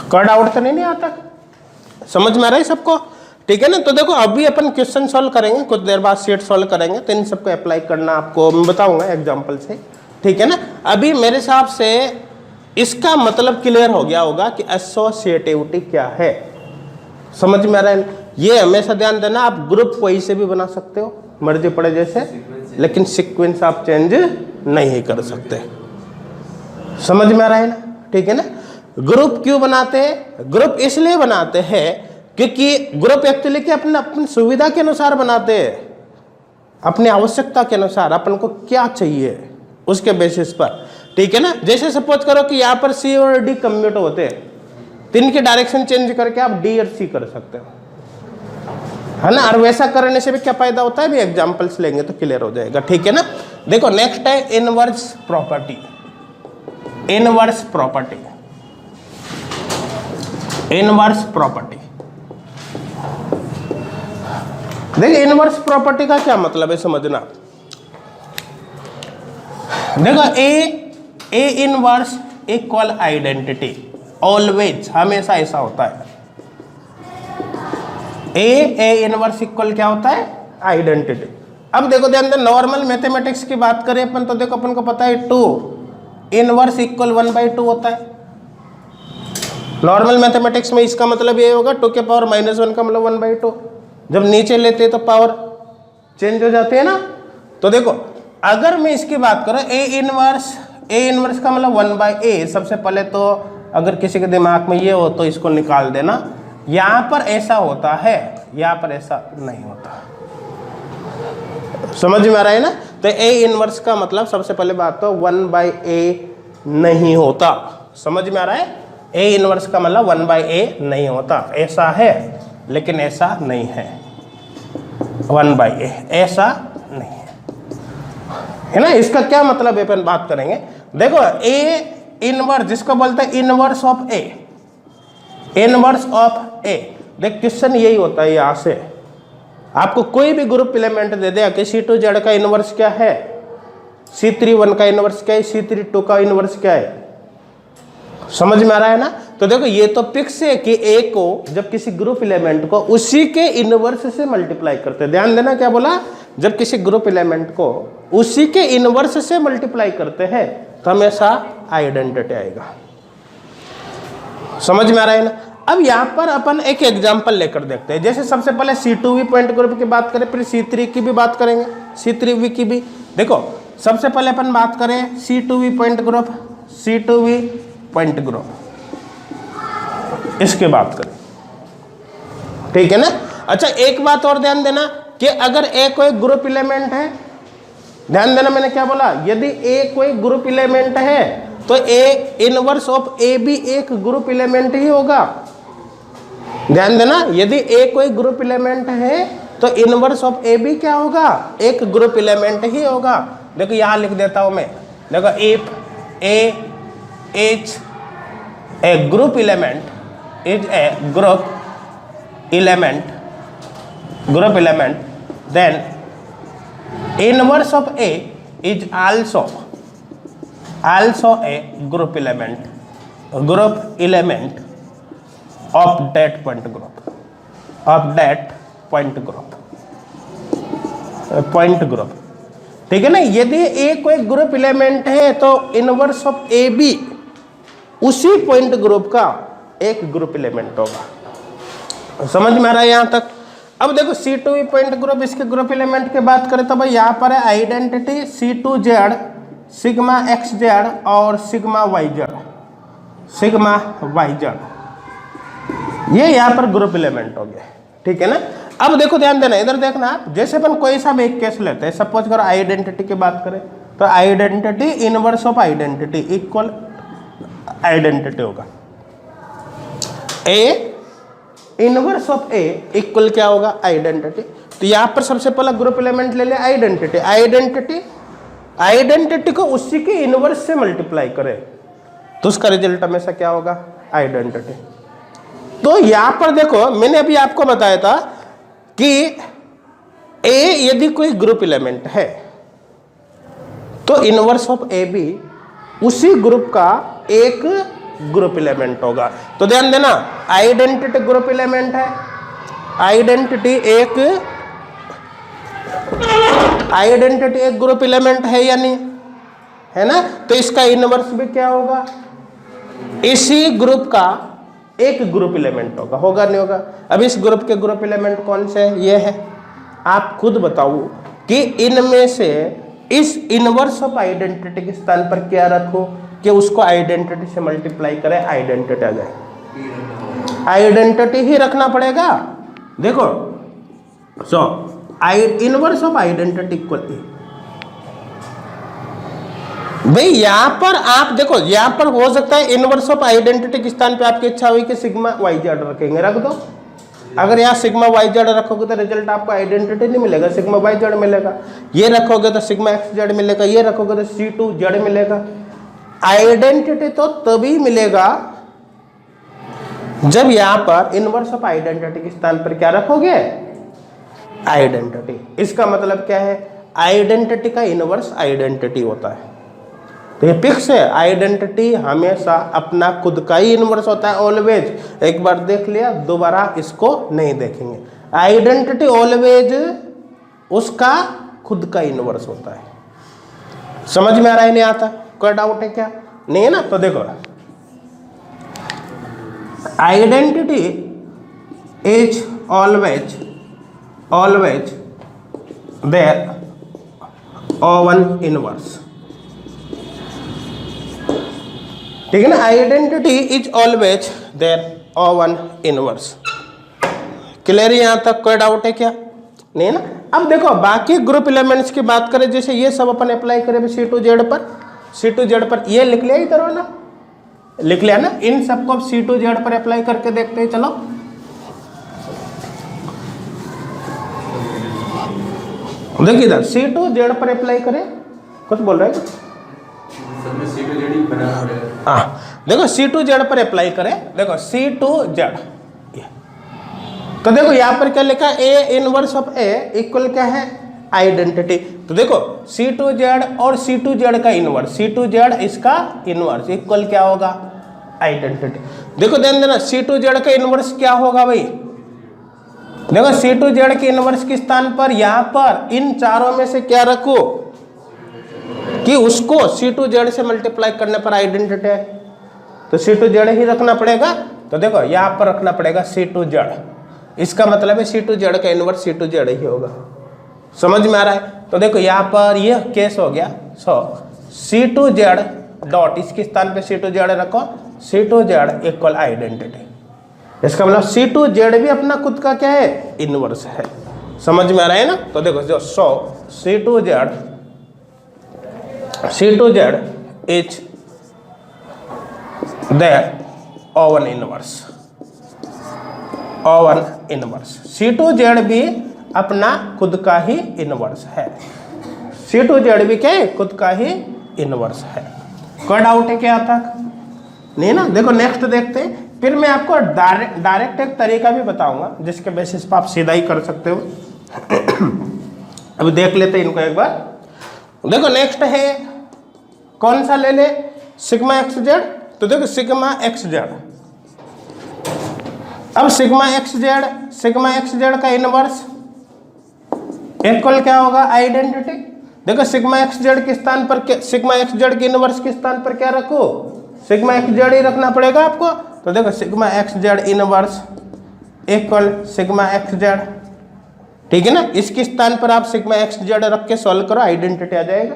कोई डाउट तो नहीं आता, समझ में आ रहा है सबको, ठीक है ना। तो देखो अभी अपन क्वेश्चन सॉल्व करेंगे, कुछ देर बाद सेट सॉल्व करेंगे, तो इन सबको अप्लाई करना आपको मैं बताऊंगा एग्जांपल से, ठीक है ना। अभी मेरे हिसाब से इसका मतलब क्लियर हो गया होगा कि एसोसिएटिविटी क्या है, समझ में आ रहा है। ये हमेशा ध्यान देना, आप ग्रुप कोई से भी बना सकते हो मर्जी पड़े जैसे, लेकिन सीक्वेंस आप चेंज नहीं कर सकते, समझ में आ रहा है ना, ठीक है ना। ग्रुप क्यों बनाते हैं? ग्रुप इसलिए बनाते हैं क्योंकि ग्रुप एक्चुअली क्या अपनी सुविधा के अनुसार बनाते हैं, अपनी आवश्यकता के अनुसार, अपन को क्या चाहिए उसके बेसिस पर, ठीक है ना। जैसे सपोज करो कि यहाँ पर सी और डी कम्यूट होते हैं, तो इनकी डायरेक्शन चेंज करके आप डी और सी कर सकते हो, है ना। और वैसा करने से भी क्या फायदा होता है, भी एग्जांपल्स लेंगे तो क्लियर हो जाएगा, ठीक है ना। देखो नेक्स्ट है inverse property. Inverse property, inverse property, देखिए इनवर्स प्रॉपर्टी का क्या मतलब है समझना। देखो A inverse equal identity, always, हमेशा ऐसा होता है। ए इनवर्स इक्वल क्या होता है? आइडेंटिटी। अब देखो ध्यान दें, नॉर्मल मैथमेटिक्स की बात करें अपन तो देखो अपन को पता है 2 इनवर्स इक्वल 1/2 होता है। नॉर्मल मैथमेटिक्स में इसका मतलब ये होगा 2 के पावर -1 का मतलब 1/2। जब नीचे लेते हैं तो पावर चेंज हो जाती है ना। तो देखो अगर मैं इसकी बात करूं ए इनवर्स का मतलब 1/a, सबसे पहले तो अगर किसी के दिमाग में ये हो तो इसको निकाल देना, यहां पर ऐसा होता है, यहां पर ऐसा नहीं होता, समझ में आ रहा है ना। तो ए इनवर्स का मतलब सबसे पहले बात तो 1/a नहीं होता, समझ में आ रहा है। ए इनवर्स का मतलब 1/a नहीं होता, ऐसा है लेकिन ऐसा नहीं है, 1/a ऐसा नहीं है ना। इसका क्या मतलब है अपन बात करेंगे। देखो ए इनवर्स जिसको बोलते हैं inverse of A, inverse of A, देख क्वेश्चन यही होता है। यहां से आपको कोई भी ग्रुप एलिमेंट दे दे कि C2Z का इनवर्स क्या है, C31 का इनवर्स क्या है, C32 का इनवर्स क्या है, समझ में आ रहा है ना। तो देखो ये तो फिक्स है कि ए को जब किसी ग्रुप एलिमेंट को उसी के इनवर्स से मल्टीप्लाई करते हैं, ध्यान देना क्या बोला, जब किसी ग्रुप एलिमेंट को उसी के इनवर्स से मल्टीप्लाई करते हैं तो हमेशा आइडेंटिटी आएगा, समझ में आ रहा है ना। अब यहाँ पर अपन एक एग्जांपल लेकर देखते हैं। जैसे सबसे पहले C2V पॉइंट ग्रुप की बात करें, फिर C3 की भी बात करेंगे, C3V की भी। देखो सबसे पहले अपन बात करें C2V point group, C2V point group, इसके बात करें, ठीक है ना। अच्छा एक बात और ध्यान देना कि अगर ए कोई ग्रुप एलिमेंट है, ध्यान देना मैंने क्या बोला, यदि ए कोई ग्रुप एलिमेंट है तो ए इनवर्स ऑफ ए भी एक ग्रुप एलिमेंट ही होगा। ध्यान देना, यदि ए कोई ग्रुप एलिमेंट है तो इनवर्स ऑफ ए भी क्या होगा, एक ग्रुप एलिमेंट ही होगा। देखो यहां लिख देता हूं मैं, देखो if A is a group element, is a group element, then inverse of A is also a group element of that point group, ठीक है ना। यदि ए कोई ग्रुप एलिमेंट है तो इनवर्स ऑफ ए भी उसी पॉइंट ग्रुप का एक ग्रुप एलिमेंट होगा, समझ में आ रहा है यहां तक। अब देखो C2V पॉइंट ग्रुप, इसके ग्रुप एलिमेंट की बात करें तो भाई यहाँ पर है आइडेंटिटी C2Z, सिग्मा XZ और सिग्मा YZ, ये यहाँ पर ग्रुप एलिमेंट हो गया, ठीक है ना। अब देखो ध्यान देना, इधर देखना आप, जैसे अपन कोई सा भी एक केस लेते हैं, सपोज करो आइडेंटिटी की बात करें तो identity inverse of identity equal identity होगा, A inverse of A equal क्या होगा आइडेंटिटी। तो यहां पर सबसे पहला ग्रुप एलिमेंट ले ले आइडेंटिटी, आइडेंटिटी आइडेंटिटी को उसी के इनवर्स से मल्टीप्लाई करें तो उसका रिजल्ट हमेशा क्या होगा आइडेंटिटी। तो यहां पर देखो मैंने अभी आपको बताया था कि ए यदि कोई ग्रुप एलिमेंट है तो इनवर्स ऑफ ए भी उसी ग्रुप का एक ग्रुप एलिमेंट होगा। तो ध्यान देना आइडेंटिटी ग्रुप एलिमेंट है, आइडेंटिटी एक ग्रुप एलिमेंट है या नहीं है ना, तो इसका इनवर्स भी क्या होगा इसी ग्रुप का एक ग्रुप एलिमेंट होगा नहीं होगा। अब इस ग्रुप के ग्रुप एलिमेंट कौन से है, ये है, आप खुद बताओ कि इनमें से इस इनवर्स ऑफ आइडेंटिटी के स्थान पर क्या रखो कि उसको आइडेंटिटी से मल्टीप्लाई करें आइडेंटिटी आ जाए, आइडेंटिटी ही रखना पड़ेगा। देखो सो इनवर्स ऑफ आइडेंटिटी इक्वल भाई यहां पर आप देखो, यहां पर हो सकता है इनवर्स ऑफ आइडेंटिटी के स्थान पे आपकी इच्छा हुई कि सिग्मा वाई जेड रखेंगे, रख दो। अगर यहाँ सिग्मा वाई जेड रखोगे तो रिजल्ट आपको आइडेंटिटी नहीं मिलेगा, सिग्मा वाई जेड मिलेगा। ये रखोगे तो सिग्मा एक्स जेड मिलेगा, ये रखोगे तो C2 जेड मिलेगा। आइडेंटिटी तो तभी मिलेगा जब यहां पर इनवर्स ऑफ आइडेंटिटी के स्थान पर क्या रखोगे आइडेंटिटी। इसका मतलब क्या है आइडेंटिटी का इनवर्स आइडेंटिटी होता है। तो ये फिक्स है, आइडेंटिटी हमेशा अपना खुद का ही इनवर्स होता है ऑलवेज। एक बार देख लिया दोबारा इसको नहीं देखेंगे, आइडेंटिटी ऑलवेज उसका खुद का इनवर्स होता है। समझ में आ रहा है नहीं आता, कोई डाउट है क्या, नहीं है ना। तो देखो identity is always their own inverse, ठीक है ना। Identity is always their own inverse. Clear यहां तक, कोई डाउट है क्या, नहीं है ना। अब देखो बाकी ग्रुप एलिमेंट्स की बात करें, जैसे ये सब अपन अप्लाई करें C2Z पर, ये लिख लिया इधर वाला, लिख लिया ना। इन सबको C2Z पर अप्लाई करके देखते हैं, चलो। देखिए इधर C2Z पर अप्लाई करें, कुछ बोल रहे हैं देखो C2Z पर अप्लाई करें, देखो C2Z, तो देखो यहां पर क्या लिखा है ए इनवर्स ऑफ ए इक्वल क्या है आइडेंटिटी। तो देखो C2Z और C2Z का इनवर्स, C2Z इसका इनवर्स इक्वल क्या होगा आइडेंटिटी। देखो ध्यान देना C2Z का इनवर्स क्या होगा भाई, देखो C2Z के इनवर्स के स्थान पर यहां पर इन चारों में से क्या रखो कि उसको C2Z से मल्टीप्लाई करने पर आइडेंटिटी है, तो C2Z ही रखना पड़ेगा। तो देखो यहां पर रखना पड़ेगा C2Z, इसका मतलब है C2Z का इनवर्स C2Z ही होगा। समझ में आ रहा है। तो देखो यहां पर यह केस हो गया, सो C2Z डॉट इसके स्थान पे C2Z रखो, C2Z इक्वल आइडेंटिटी। इसका मतलब C2Z भी अपना खुद का क्या है इनवर्स है। समझ में आ रहा है ना। तो देखो जो सो C2Z is their own inverse, C2Z भी अपना खुद का ही इनवर्स है, C2Z भी क्या है खुद का ही इनवर्स है। कोई डाउट है क्या तक, नहीं ना। देखो नेक्स्ट देखते हैं, फिर मैं आपको डायरेक्ट एक तरीका भी बताऊंगा जिसके बेसिस पर आप सीधा ही कर सकते हो। अभी देख लेते हैं इनको एक बार। देखो नेक्स्ट है कौन सा ले ले सिग्मा एक्स जेड। तो देखो सिग्मा एक्स जेड, अब सिग्मा एक्स जेड का इनवर्स इक्वल क्या होगा आइडेंटिटी। देखो सिग्मा एक्स जेड के स्थान पर सिग्मा एक्स जेड के इनवर्स के स्थान पर क्या रखो सिग्मा एक्स जेड ही रखना पड़ेगा आपको। तो देखो sigma X Z inverse equal sigma X Z, ठीक है ना। इसके स्थान पर आप सिग्मा एक्स जेड रख के सॉल्व करो, आइडेंटिटी आ जाएगा।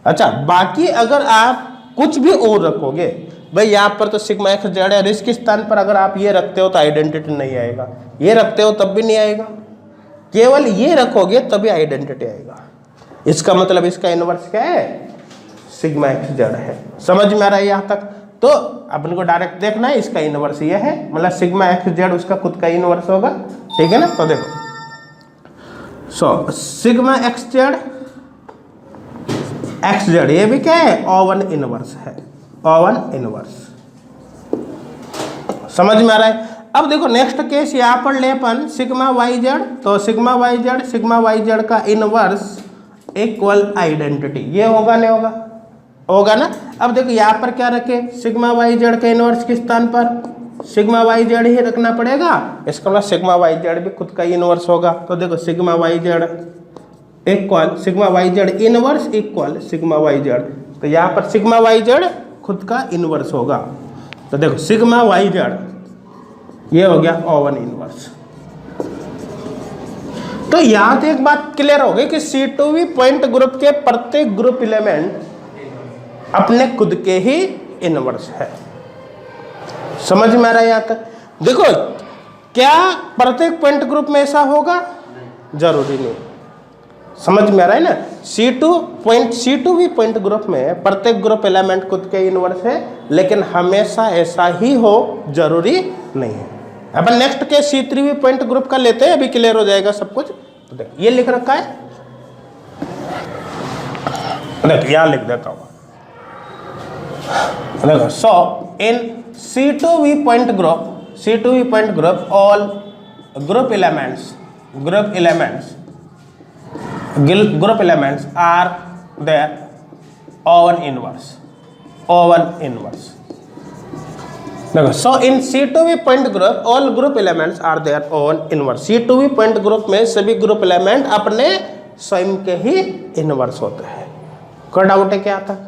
अच्छा बाकी अगर आप कुछ भी और रखोगे भाई, यहाँ पर तो सिग्मा एक्स जेड है, इसके स्थान पर अगर आप ये रखते हो तो आइडेंटिटी नहीं आएगा, ये रखते हो तब भी नहीं आएगा। केवल ये रखोगे तभी आइडेंटिटी आएगा। इसका मतलब इसका इनवर्स क्या है, सिग्मा एक्स जेड है। समझ में आ रहा है यहाँ तक? तो अपन को डायरेक्ट देखना है, इसका इनवर्स ये है, मतलब सिग्मा एक्स जेड उसका खुद का इनवर्स होगा, ठीक है ना। तो देखो सिग्मा एक्स जेड ये भी क्या है, O1 इनवर्स है, O1 इनवर्स। समझ में आ रहा है? अब देखो नेक्स्ट केस यहाँ पर ले अपन सिग्मा वाई जेड, तो सिग्मा वाई जेड का इनवर्स इक्वल आइडेंटिटी, ये होगा नहीं होगा, होगा ना। अब देखो यहाँ पर क्या रखे, सिग्मा वाई जेड का इनवर्स किस स्थान पर, सिग्मा वाई जेड ही रखना पड़ेगा। इसका मतलब सिग्मा वाई जेड भी खुद का इनवर्स होगा। तो देखो sigma Y Z equal sigma Y Z inverse equal sigma Y Z, तो यहाँ पर सिग्मा वाई जेड खुद का इनवर्स होगा। तो देखो सिग्मा वाई जेड ये हो गया O1 इनवर्स। तो यहाँ तो एक बात क्लियर हो गई कि C2V पॉइंट ग्रुप के प्रत्येक ग्रुप एलिमेंट अपने खुद के ही इनवर्स है। समझ में आ रहा है यहाँ तक? देखो क्या प्रत्येक पॉइंट ग्रुप में ऐसा होगा, जरूरी नहीं। समझ में आ रहा है ना? C2V पॉइंट ग्रुप में प्रत्येक ग्रुप एलिमेंट खुद के इनवर्स है, लेकिन हमेशा ऐसा ही हो जरूरी नहीं है। अपन नेक्स्ट के C3V पॉइंट ग्रुप का लेते हैं, अभी क्लियर हो जाएगा सब कुछ। तो देख ये लिख रखा है, देख यहां लिख देता हूं। देखो so in C2V point group all group elements are their O1 inverse. देखो so in C2V point group all group elements are their O1 inverse. C2V point group में सभी ग्रुप एलिमेंट अपने स्वयं के ही इनवर्स होते हैं। कोई डाउट है क्या तक?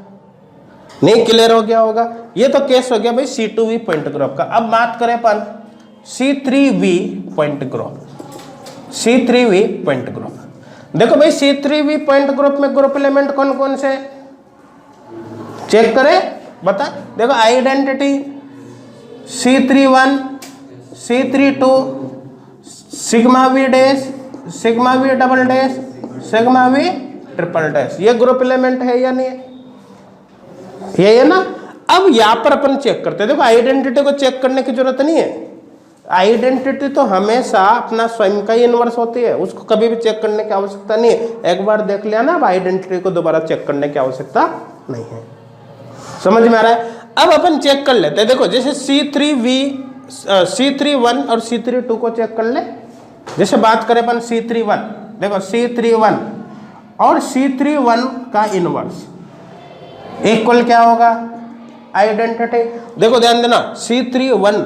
नहीं क्लियर हो गया होगा? ये तो केस हो गया भाई C2V पॉइंट ग्रुप का। अब बात करें अपन C3V पॉइंट ग्रुप। देखो भाई C3V पॉइंट ग्रुप में ग्रुप एलिमेंट कौन कौन से चेक करें, बता। देखो identity C31, C32, sigma V dash, sigma V double dash, sigma V triple dash, ये ग्रुप एलिमेंट है या नहीं है? ये है ना। अब यहाँ पर अपन चेक करते हैं। देखो आइडेंटिटी को चेक करने की जरूरत नहीं है, आइडेंटिटी तो हमेशा अपना स्वयं का ही इनवर्स होती है, उसको कभी भी चेक करने की आवश्यकता नहीं है। एक बार देख लिया ना, अब आइडेंटिटी को दोबारा चेक करने की आवश्यकता नहीं है। समझ में आ रहा है? अब अपन चेक कर लेते हैं। देखो जैसे C31 और C32 को चेक कर ले। जैसे बात करें अपन C31, देखो C31 और C31 का इनवर्स इक्वल क्या होगा, आइडेंटिटी। देखो ध्यान देना, C31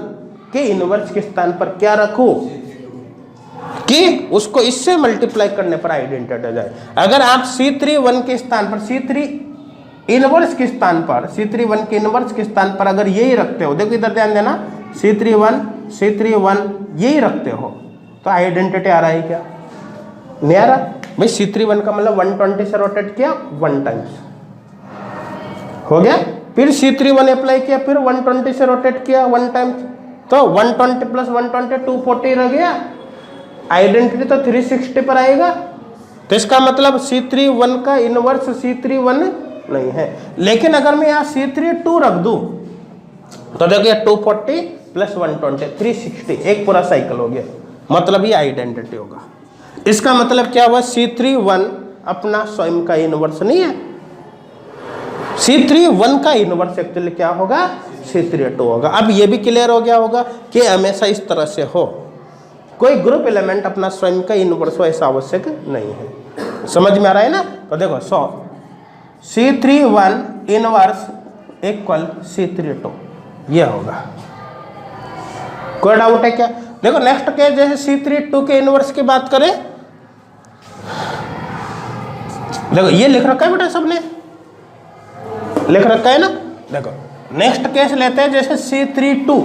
के इनवर्स के स्थान पर क्या रखूं कि उसको इससे मल्टीप्लाई करने पर आइडेंटिटी जाए। अगर आप C31 के स्थान पर C3 इनवर्स के स्थान पर C31 के इनवर्स के स्थान पर अगर यही रखते हो, देखो इधर ध्यान देना, C31 यही रखते हो तो आइडेंटिटी आ रहा है क्या? नहीं आ रहा भाई। C31 का मतलब 120 से रोटेट किया 1 टाइम्स हो गया, फिर C31 अप्लाई किया, फिर 120 से रोटेट किया 1 टाइम्स, तो 120 प्लस 120 240 रह गया। आइडेंटिटी तो 360 पर आएगा। तो इसका मतलब C31 का इनवर्स C31 नहीं है। लेकिन अगर मैं यहाँ C32 रख दूं तो देखिए 240 प्लस 120 360, एक पूरा साइकिल हो गया, मतलब ये आइडेंटिटी होगा। इसका मतलब क्या हुआ, C31 अपना स्वयं का इनवर्स नहीं है। C31 का इनवर्स एक्चुअली क्या होगा, C32 होगा। अब ये भी क्लियर हो गया होगा कि हमेशा इस तरह से हो, कोई ग्रुप एलिमेंट अपना स्वयं का इनवर्स हो ऐसा आवश्यक नहीं है। समझ में आ रहा है ना? तो देखो C31 इनवर्स इक्वल C32 ये होगा। कोई डाउट है क्या? देखो नेक्स्ट केस जैसे C32 के इनवर्स की बात करें, देखो ये लिख रखा है बेटा, सबने लिख रखा है ना। देखो नेक्स्ट केस लेते हैं, जैसे C32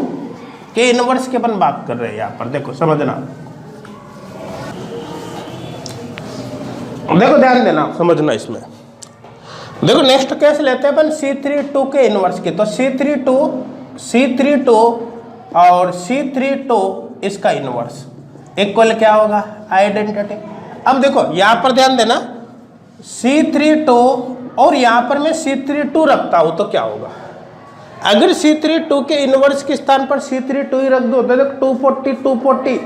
के इनवर्स की अपन बात कर रहे हैं यहां पर। देखो समझना, देखो ध्यान देना, समझना इसमें। देखो नेक्स्ट केस लेते हैं अपन C32 के इनवर्स की। तो C32 और C32 इसका इनवर्स, इक्वल क्या होगा, आइडेंटिटी। अब देखो यहां पर ध्यान देना, C32 और यहां पर मैं C32 रखता हूं तो क्या होगा, अगर C32 के इनवर्स के स्थान पर C32 ही रख दो तो देखो 240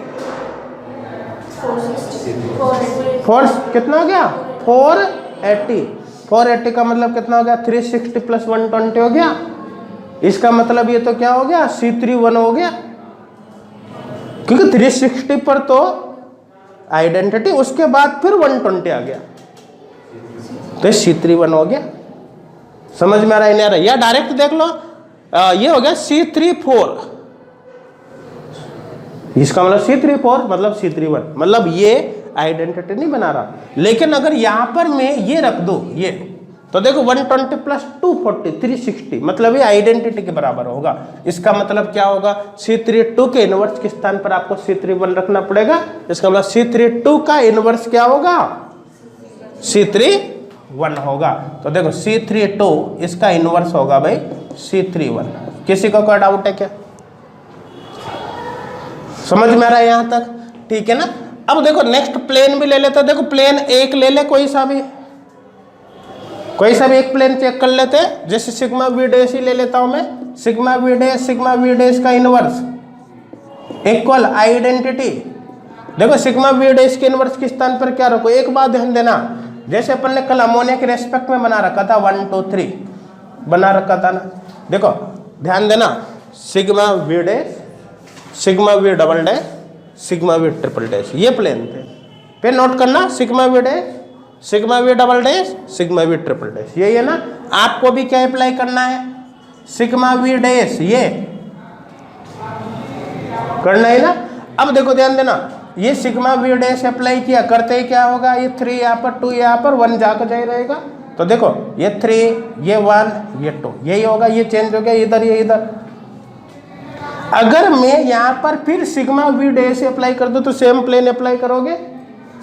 4 कितना हो गया, 480 का मतलब कितना हो गया, 360 प्लस 120 हो गया। इसका मतलब ये तो क्या हो गया, C31 हो गया, क्योंकि 360 पर तो आइडेंटिटी, उसके बाद फिर 120 आ गया तो C31 हो गया। समझ में आ रहा है नहीं आ रहा, या डायरेक्ट देख लो, ये हो गया C34, इसका मतलब C34 मतलब C31, मतलब ये आइडेंटिटी नहीं बना रहा। लेकिन अगर यहां पर मैं ये रख दूं ये, तो देखो 120 प्लस 240 360, मतलब ये आइडेंटिटी के बराबर होगा। इसका मतलब क्या होगा, C32 के इनवर्स के स्थान पर आपको C31 रखना पड़ेगा। इसका मतलब C32 का इनवर्स क्या होगा, C31 होगा। तो देखो C32 इसका इनवर्स होगा भाई C31। किसी को कोई डाउट है क्या, समझ में आ रहा है यहां तक, ठीक है ना। अब देखो नेक्स्ट प्लेन भी ले लेते हैं, देखो प्लेन एक ले ले, कोई सा भी एक प्लेन चेक कर लेते हैं। जैसे सिग्मा वी डैश ही ले लेता हूं मैं, सिग्मा वी डैश का इनवर्स इक्वल आइडेंटिटी। देखो सिग्मा वी डैश के इनवर्स के स्थान पर क्या रखो, एक बात ध्यान देना, जैसे अपन ने कल अमोनिया के रेस्पेक्ट में बना रखा था 1 2 3 बना रखा था ना। देखो ध्यान देना, sigma V dash, sigma V double dash, sigma V triple dash, ये प्लेन थे। फिर नोट करना, sigma V dash, sigma V double dash, sigma V triple dash, यही है ना। आपको भी क्या अप्लाई करना है, सिग्मा वी डैश ये करना है ना। अब देखो ध्यान देना, ये सिग्मा वी डैश अप्लाई किया, करते ही क्या होगा, ये 3 यहाँ पर 2 यहाँ पर 1 जाकर जाए रहेगा। तो देखो ये 3 ये 1 ये 2 यही होगा, ये चेंज हो गया इधर ये इधर। अगर मैं यहाँ पर फिर सिग्मा वी डैश अप्लाई कर दूं तो सेम प्लेन अप्लाई करोगे,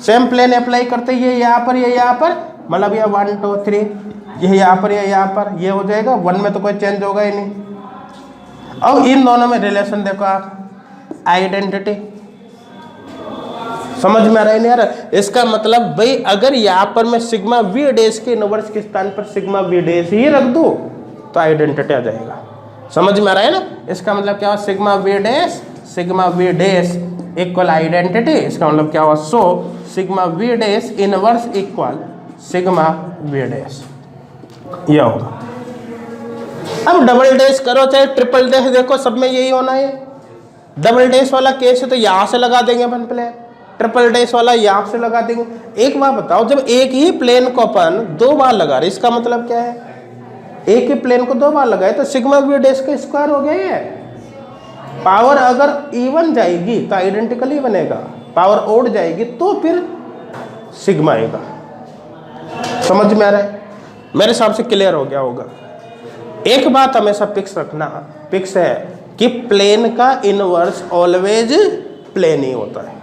सेम प्लेन अप्लाई करते ये यहाँ पर ये यहाँ पर, मतलब ये 1 2 3 ये यहाँ पर ये यहाँ पर, ये हो जाएगा 1 में तो कोई चेंज होगा ही नहीं। अब इन दोनों में रिलेशन देखो आप, आइडेंटिटी, समझ में आ रहा है नहीं आ रहा। इसका मतलब भाई अगर यहाँ पर मैं सिग्मा वी डैश के इनवर्स के स्थान पर सिग्मा वी डैश ही रख दूं तो आइडेंटिटी आ जाएगा। समझ में आ रहा है ना। इसका मतलब क्या हुआ, sigma V dash equal identity. इसका मतलब क्या हुआ, so sigma V dash inverse equal sigma V dash, यह होगा। अब डबल डैश करो चाहे ट्रिपल डैश, देखो सब में यही होना है। डबल डैश वाला केस है तो यहां से लगा देंगे अपन प्लेन, ट्रिपल डैश वाला यहां से लगा देंगे। एक बात बताओ, जब एक ही प्लेन को अपन 2 बार लगा रहे, इसका मतलब क्या है, एक ही प्लेन को 2 बार लगाए तो सिग्मा वी डैश का स्क्वायर हो गया ये। पावर अगर इवन जाएगी तो आइडेंटिकली बनेगा, पावर ओड जाएगी तो फिर सिग्मा आएगा। समझ में आ रहा है, मेरे हिसाब से क्लियर हो गया होगा। एक बात हमेशा फिक्स रखना, फिक्स है कि प्लेन का इनवर्स ऑलवेज प्लेन ही होता है।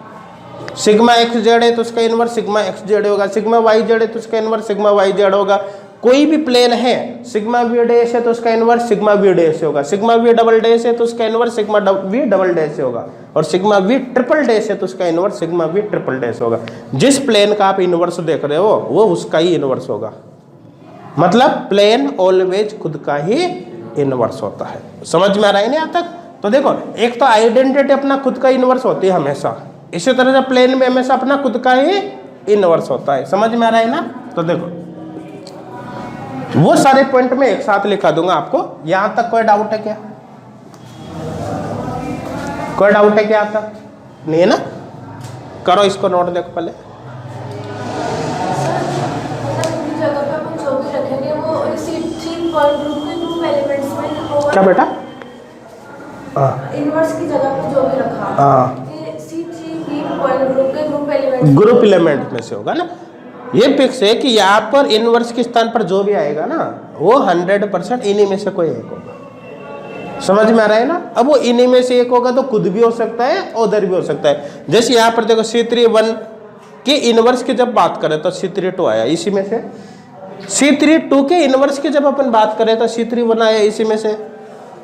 सिग्मा एक्स जेड है तो उसका इनवर्स सिग्मा एक्स जेड होगा, सिग्मा वाई जेड है तो उसका इनवर्स सिग्मा वाई जेड होगा। कोई भी प्लेन है, सिग्मा वी डैश है तो उसका इनवर्स सिग्मा वी डैश होगा, सिग्मा वी डबल डैश है तो उसका inverse sigma V double dash होगा, और सिग्मा वी ट्रिपल डैश है तो उसका inverse sigma V triple dash होगा। जिस प्लेन का आप इनवर्स देख रहे हो वो उसका ही इनवर्स होगा। मतलब प्लेन ऑलवेज खुद का ही इनवर्स होता है। समझ में आ रहा है नहीं यहाँ तक। तो देखो एक तो आइडेंटिटी अपना खुद का इनवर्स होती है हमेशा, इसी तरह से प्लेन में हमेशा अपना खुद का ही इनवर्स होता है। समझ में आ रहा है ना। तो देखो वो सारे पॉइंट में एक साथ लिखा दूंगा आपको। यहां तक कोई डाउट है क्या, कोई डाउट है क्या यहां तक, नहीं है ना। करो इसको नोट, देखो पहले क्या बेटा, इनवर्स की जगह पे जो भी रखा, ग्रुप एलिमेंट में से होगा ना। ये फिक्स है कि यहाँ पर इनवर्स के स्थान पर जो भी आएगा ना वो 100% इन्हीं में से कोई एक होगा। समझ में आ रहा है ना। अब वो इन्हीं में से एक होगा तो खुद भी हो सकता है उधर भी हो सकता है। जैसे यहाँ पर देखो C31 के इनवर्स की जब बात करें तो C32 आया इसी में से, C32 के इनवर्स की जब अपन बात करें तो C31 आया इसी में से।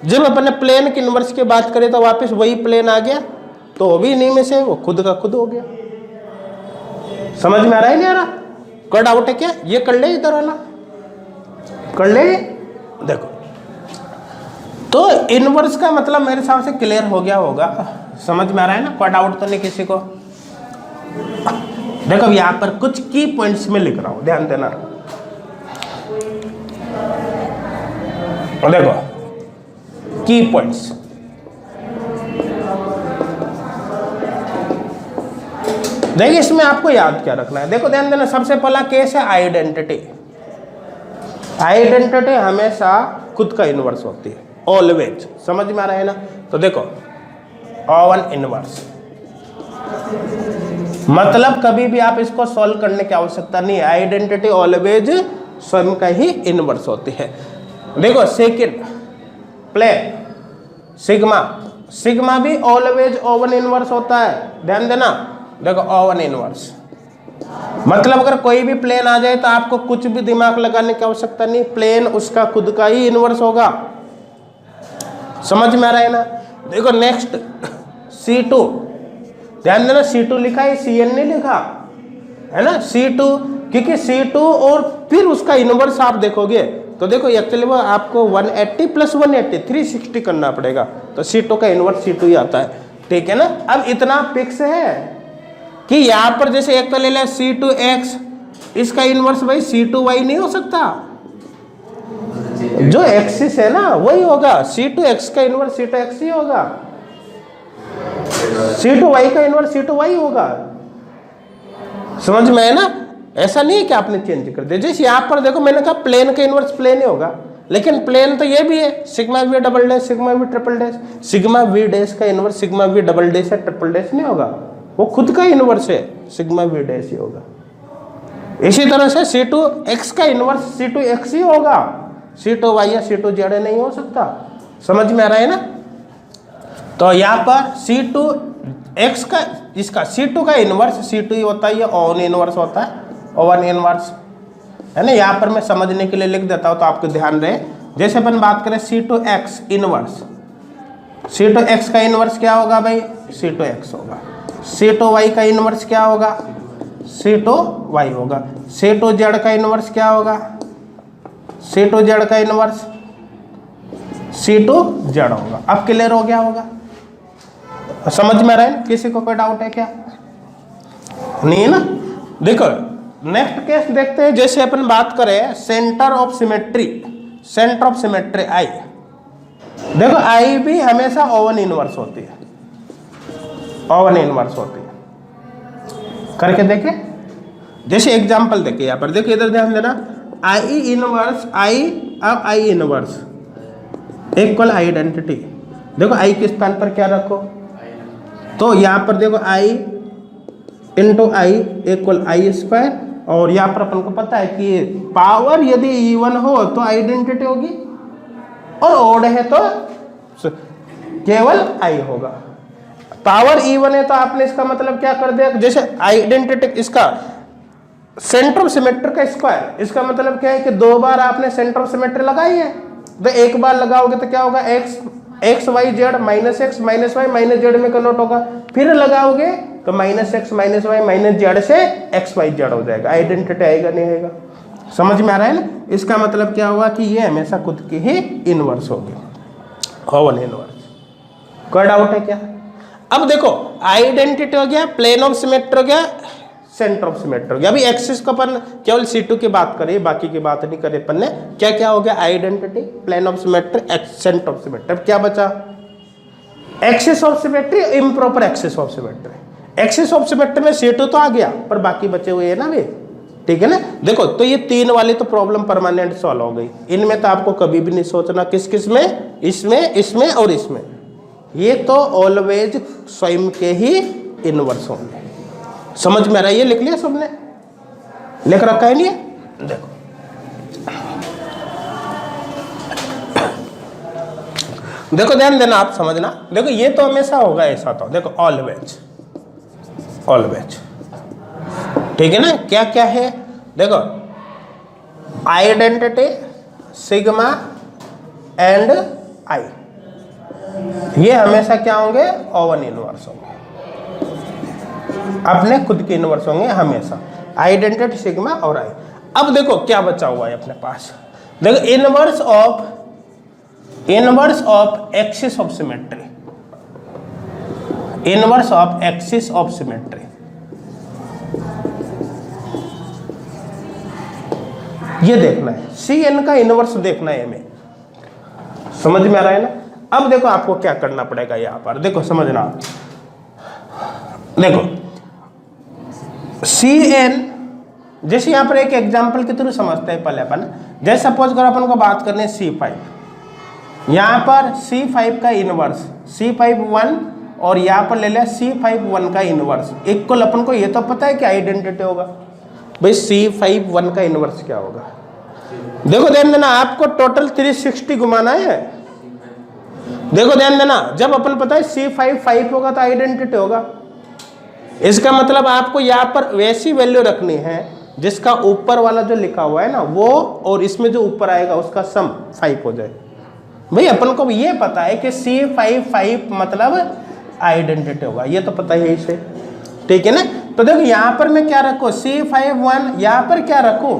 जब अपन ने प्लेन के इनवर्स की बात करें तो वापस वही प्लेन आ गया तो वो भी इन्हीं में से वो खुद का खुद हो गया। समझ में आ रहा है नहीं आ रहा? कोई डाउट है क्या? ये कर ले, इधर वाला कर ले। देखो तो इनवर्स का मतलब मेरे हिसाब से क्लियर हो गया होगा, समझ में आ रहा है ना? कोई डाउट तो नहीं किसी को? देखो यहां पर कुछ की पॉइंट्स में लिख रहा हूं, ध्यान देना। देखो की पॉइंट्स, देखिए इसमें आपको याद क्या रखना है। देखो ध्यान देना, सबसे पहला केस है आइडेंटिटी। आइडेंटिटी हमेशा खुद का इनवर्स होती है, ऑलवेज। समझ में आ रहा है ना? तो देखो O1 इनवर्स मतलब कभी भी आप इसको सॉल्व करने की आवश्यकता नहीं है, आइडेंटिटी ऑलवेज स्वयं का ही इनवर्स होती है। देखो सेकंड प्लेन सिग्मा, सिग्मा भी ऑलवेज O1 इनवर्स होता है, ध्यान देना। देखो O1 इनवर्स मतलब अगर कोई भी प्लेन आ जाए तो आपको कुछ भी दिमाग लगाने की आवश्यकता नहीं, प्लेन उसका खुद का ही इनवर्स होगा। समझ में आ रहा है ना? देखो नेक्स्ट C2, ध्यान देना C2 लिखा है, Cn नहीं लिखा है ना? C2 क्योंकि C2 और फिर उसका इनवर्स आप देखोगे तो देखो एक्चुअली वो आपको 180 प्लस 180 360 करना पड़ेगा, तो C2 का इनवर्स C2 ही आता है, ठीक है ना? अब इतना फिक्स है कि यहाँ पर जैसे एक तो ले ले C2x, इसका इनवर्स भाई C2y नहीं हो सकता, जो एक्सिस है ना वही होगा, C2x का इनवर्स C2x ही होगा, C2y का इनवर्स C2y होगा। समझ में है ना? ऐसा नहीं है कि आपने चेंज कर दिया। जैसे यहाँ पर देखो मैंने कहा प्लेन का इनवर्स प्लेन ही होगा, लेकिन प्लेन तो ये भी है sigma V double dash sigma V triple dash, sigma V dash का inverse sigma V double dash या ट्रिपल डैश नहीं होगा, वो खुद का इनवर्स है, सिग्मा वी डैश ही होगा। इसी तरह से C2x का इनवर्स C2x ही होगा, C2y या C2z नहीं हो सकता। समझ में आ रहा है ना? तो यहाँ पर C2x का इसका C2 का इनवर्स C2 ही होता है, ये O1 इनवर्स होता है, O1 इनवर्स है ना? यहाँ पर मैं समझने के लिए लिख देता हूँ तो आपको ध्यान रहे। जैसे अपन बात करें C2x इनवर्स, C2x का इनवर्स क्या होगा भाई? C2x होगा। C2y का इनवर्स क्या होगा? C2y होगा। C2z का इनवर्स क्या होगा? C2z का इनवर्स C2z होगा। अब क्लियर हो गया होगा? समझ में रहे? किसी को कोई डाउट है क्या? नहीं है ना? देखो नेक्स्ट केस देखते हैं। जैसे अपन बात करें centre of symmetry, centre of symmetry I, देखो I भी हमेशा O1 इनवर्स होती है, O1 इनवर्स होती है। करके देखे, जैसे एग्जांपल देखिए यहाँ पर, देखिए इधर ध्यान देना, I इनवर्स I, अब I इनवर्स इक्वल आइडेंटिटी। देखो I के स्थान पर क्या रखो, तो यहाँ पर देखो I into I equal I square, और यहाँ पर अपन को पता है कि पावर यदि इवन हो तो आइडेंटिटी होगी और ओड है तो केवल I होगा। पावर इवन है तो आपने इसका मतलब क्या कर दिया, जैसे आइडेंटिटी इसका सेंटर ऑफ सिमेट्री का स्क्वायर, इसका मतलब क्या है कि दो बार आपने सेंटर ऑफ सिमेट्री लगाई है, तो एक बार लगाओगे तो क्या होगा, X Y Z minus X minus Y minus Z में कन्वर्ट होगा, फिर लगाओगे तो minus X minus Y minus Z से एक्स वाई जेड हो जाएगा, आइडेंटिटी आएगा नहीं आएगा? समझ में आ रहा है ना? इसका मतलब क्या हुआ कि ये हमेशा खुद की ही इनवर्स होगी, O1 इनवर्स। कोई डाउट है क्या? अब देखो आइडेंटिटी हो गया, प्लेन ऑफ सिमेट्री हो गया, सेंटर ऑफ सिमेट्री हो गया। अभी एक्सिस को अपन केवल C2 की बात करें, बाकी की बात नहीं करे अपन ने। क्या क्या हो गया? Identity, plane of symmetry, centre of symmetry. अब क्या बचा? Axis of symmetry, improper axis of symmetry. Axis of symmetry में C2 तो आ गया, पर बाकी बचे हुए है ना वे, ठीक है ना? देखो तो ये तीन वाली तो प्रॉब्लम परमानेंट सॉल्व हो गई। इनमें तो आपको कभी भी नहीं सोचना किस किस में, इसमें, इसमें और इसमें। ये तो ऑलवेज स्वयं के ही इनवर्स होंगे। समझ में आ रहा है? ये लिख लिया सबने, लिख रखा है नहीं? देखो देखो ध्यान देना, आप समझना। देखो ये तो हमेशा होगा ऐसा, तो देखो ऑलवेज, ऑलवेज, ठीक है ना? क्या क्या है? देखो आइडेंटिटी, सिग्मा एंड I, ये हमेशा क्या होंगे? O1 इनवर्स होंगे। अपने खुद के इनवर्स होंगे हमेशा, आइडेंटिटी सिग्मा और आई। अब देखो क्या बचा हुआ है अपने पास, देखो inverse of axis of symmetry, inverse of axis of symmetry. ये देखना है, सी एन का इनवर्स देखना है हमें, समझ में आ रहा है ना। अब देखो आपको क्या करना पड़ेगा यहां पर, देखो समझना, देखो सी एन, जैसे यहां पर एक एग्जांपल के थ्रू समझते हैं पहले अपन। जैसे सपोज करो अपन को बात करनी है C5, यहां पर C5 का इनवर्स C5 1 और यहां पर ले लिया C5 1 का इनवर्स इक्वल, अपन को ये तो पता है कि आइडेंटिटी होगा भाई, C5 1 का इनवर्स क्या होगा। देखो ध्यान देना, आपको टोटल 360 घुमाना है। देखो ध्यान देना, जब अपन पता है C5 5 होगा तो आइडेंटिटी होगा, इसका मतलब आपको यहाँ पर वैसी वैल्यू रखनी है जिसका ऊपर वाला जो लिखा हुआ है ना वो और इसमें जो ऊपर आएगा उसका सम 5 हो जाए। भाई अपन को ये पता है कि C5 5 मतलब आइडेंटिटी होगा, ये तो पता ही इसे, ठीक है ना। तो देखो यहाँ पर मैं क्या रखूँ, C5 1, यहाँ पर क्या रखूँ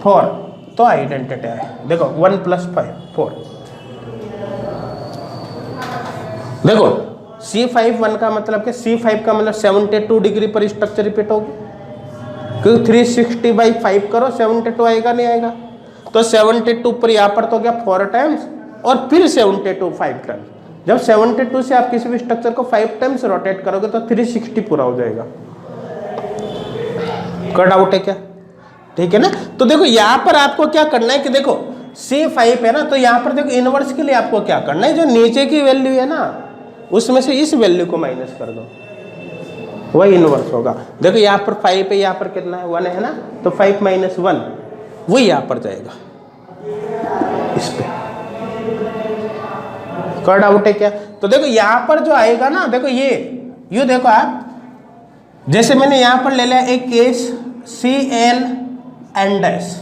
4, तो आइडेंटिटी है। देखो 1 + 5 4, देखो C5 1 का मतलब कि C5 का मतलब 72 डिग्री पर स्ट्रक्चर रिपीट होगी, क्योंकि 360/5 करो 72 आएगा नहीं आएगा, तो 72 पर यहाँ पर तो गया 4 टाइम्स और फिर 72 5 टाइम्स। जब 72 से आप किसी भी स्ट्रक्चर को 5 टाइम्स रोटेट करोगे तो 360 पूरा हो जाएगा। कोई डाउट है क्या, ठीक है ना। तो देखो यहाँ पर आपको क्या करना है कि देखो C5 है ना, तो यहाँ पर देखो इनवर्स के लिए आपको क्या करना है, जो नीचे की वैल्यू है ना उसमें से इस वैल्यू को माइनस कर दो, वही इनवर्स होगा। देखो यहाँ पर 5 है, यहाँ पर कितना है 1 है ना, तो 5 - 1 वही यहाँ पर जाएगा इस पे। कोई डाउट है क्या। तो देखो यहाँ पर जो आएगा ना, देखो ये देखो आप, जैसे मैंने यहाँ पर ले लिया एक केस CN N डैश,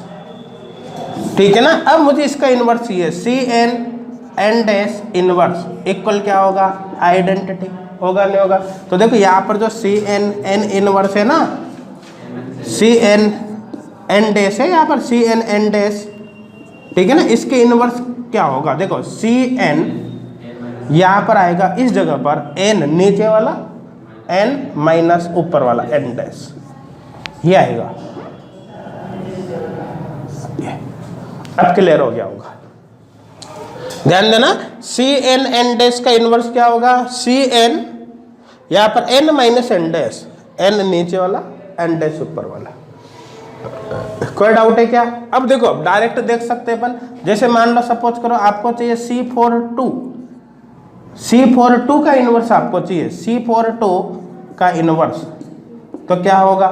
ठीक है ना। अब मुझे इसका इनवर्स चाहिए, CN N dash inverse equal क्या होगा, आइडेंटिटी होगा नहीं होगा। तो देखो यहाँ पर जो CN N इनवर्स है ना, CN N डैश है यहाँ पर, CN N डैश, ठीक है ना, इसके इनवर्स क्या होगा। देखो CN यहाँ पर आएगा इस जगह पर N नीचे वाला, N माइनस ऊपर वाला N डैश, ये आएगा। अब क्लियर हो गया होगा, ध्यान देना। CN N डैश का इनवर्स क्या होगा, CN यहाँ पर N - N डैश, N नीचे वाला N डैश ऊपर वाला। कोई डाउट है क्या। अब देखो डायरेक्ट देख सकते हैं अपन, जैसे मान लो सपोज करो आपको चाहिए C42 का इनवर्स आपको चाहिए, C42 का इनवर्स, तो क्या होगा,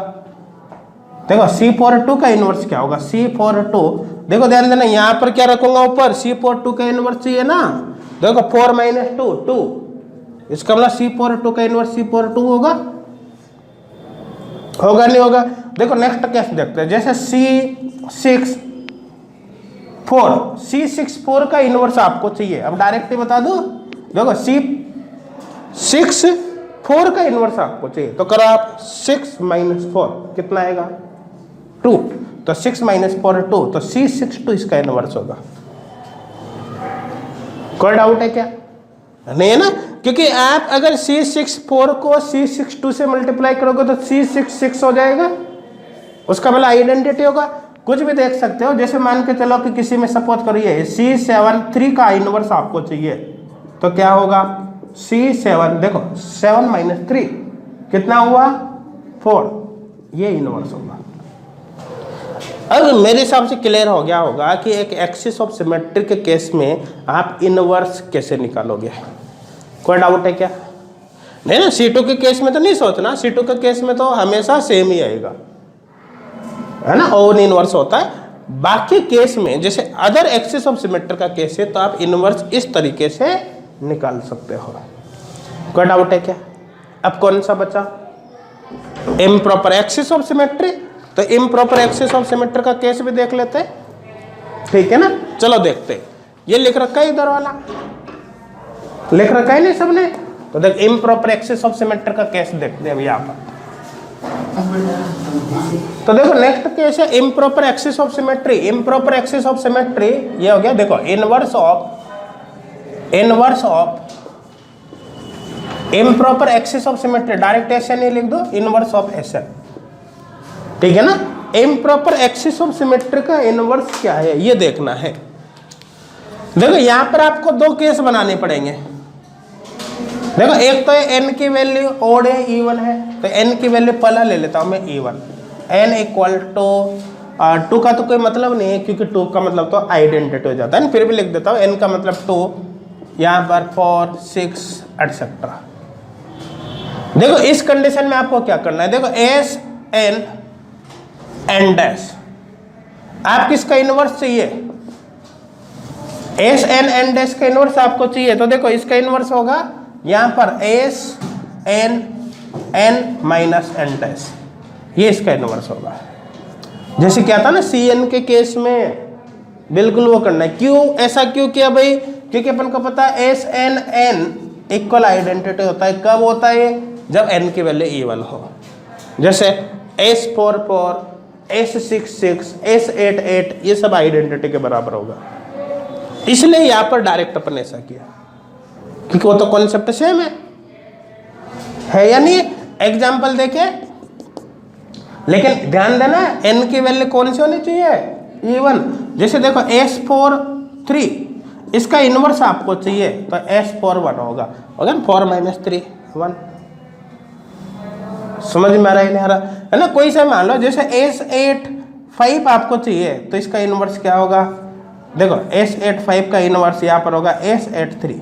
देखो C42 का इनवर्स क्या होगा, C42, देखो ध्यान देना यहाँ पर क्या रखूंगा ऊपर, C42 का इनवर्स चाहिए ना, देखो 4 - 2 2, इसका मतलब C42 का इनवर्स C42 होगा नहीं होगा। देखो नेक्स्ट केस देखते हैं, जैसे C64 का इनवर्स आपको चाहिए। अब डायरेक्ट ही बता दो, देखो C64 का इनवर्स आपको चाहिए, तो करो आप 6 - 4 कितना आएगा 2, तो 6 - 4 2, तो C62 इसका इनवर्स होगा। कोई डाउट है क्या, नहीं है ना, क्योंकि आप अगर C64 को C62 से मल्टीप्लाई करोगे तो C66 हो जाएगा, उसका मतलब आइडेंटिटी होगा। कुछ भी देख सकते हो, जैसे मान के चलो कि किसी में सपोज करिए C73 का इनवर्स आपको चाहिए, तो क्या होगा C7, देखो 7 - 3 कितना हुआ 4, ये इनवर्स होगा। अब मेरे हिसाब से क्लियर हो गया होगा कि एक एक्सिस ऑफ सिमेट्री के केस में आप इनवर्स कैसे निकालोगे। कोई डाउट है क्या, नहीं ना। C2 के केस में तो नहीं सोचना, C2 के केस में तो हमेशा सेम ही आएगा, है ना, ओन इनवर्स होता है। बाकी केस में जैसे अदर एक्सिस ऑफ सिमेट्री का केस है तो आप इनवर्स इस तरीके से निकाल सकते हो। कोई डाउट है क्या। अब कौन सा बचा, इम्प्रॉपर एक्सिस ऑफ सिमेट्री, तो इम्प्रॉपर एक्सिस ऑफ सिमेट्री का केस भी देख लेते हैं, ठीक है ना। चलो देखते हैं, ये लिख रखा है इधर वाला, लिख रखा है नहीं सबने, तो देख इम्प्रॉपर एक्सिस ऑफ सिमेट्री का केस देखते हैं अभी यहाँ पर। तो देखो नेक्स्ट केस है improper axis of symmetry. Improper axis of symmetry ये हो गया, देखो inverse of improper axis of symmetry, direct SN ही लिख दो, इनवर्स ऑफ एसएन, ठीक है ना। इम्प्रॉपर एक्सिस ऑफ सिमेट्री का इनवर्स क्या है ये देखना है। देखो यहां पर आपको दो केस बनाने पड़ेंगे। देखो एक तो एन की वैल्यू ओड है, इवन है, तो एन की वैल्यू पहला ले लेता हूं मैं इवन। एन इक्वल टू 2 का तो कोई मतलब नहीं है क्योंकि 2 का मतलब तो आइडेंटिटी हो जाता है, फिर भी लिख देता हूं एन का मतलब 2, यहाँ पर 4 6 एटसेट्रा। देखो इस कंडीशन में आपको क्या करना है, देखो एस एन एन डैश, आप किसका इनवर्स चाहिए, एस एन एन डैश का इनवर्स आपको चाहिए। तो देखो इसका इनवर्स होगा यहां पर S N N minus N dash, ये इसका इनवर्स होगा। जैसे क्या था ना सी एन के केस में, बिल्कुल वो करना है। क्यों ऐसा क्यों किया भाई, क्योंकि अपन को पता है S N N equal identity होता है। कब होता है, जब एन की वैल्यू इवन हो। जैसे एस 4 4, एस 6 6, एस 8 8, ये सब आइडेंटिटी के बराबर होगा। इसलिए यहां पर डायरेक्ट अपन ऐसा किया क्योंकि वो तो कॉन्सेप्ट सेम है या नहीं। एग्जाम्पल देखे, लेकिन ध्यान देना एन की वैल्यू कौन सी होनी चाहिए, इवन। जैसे देखो एस 4 3, इसका इनवर्स आपको चाहिए तो एस 4 1 होगा, 4 - 3 1। समझ में आ रहा है नहीं आ रहा है ना। कोई सा मान लो जैसे एस 8 5 आपको चाहिए तो इसका इनवर्स क्या होगा, देखो एस 8 5 का इनवर्स यहाँ पर होगा एस 8 3।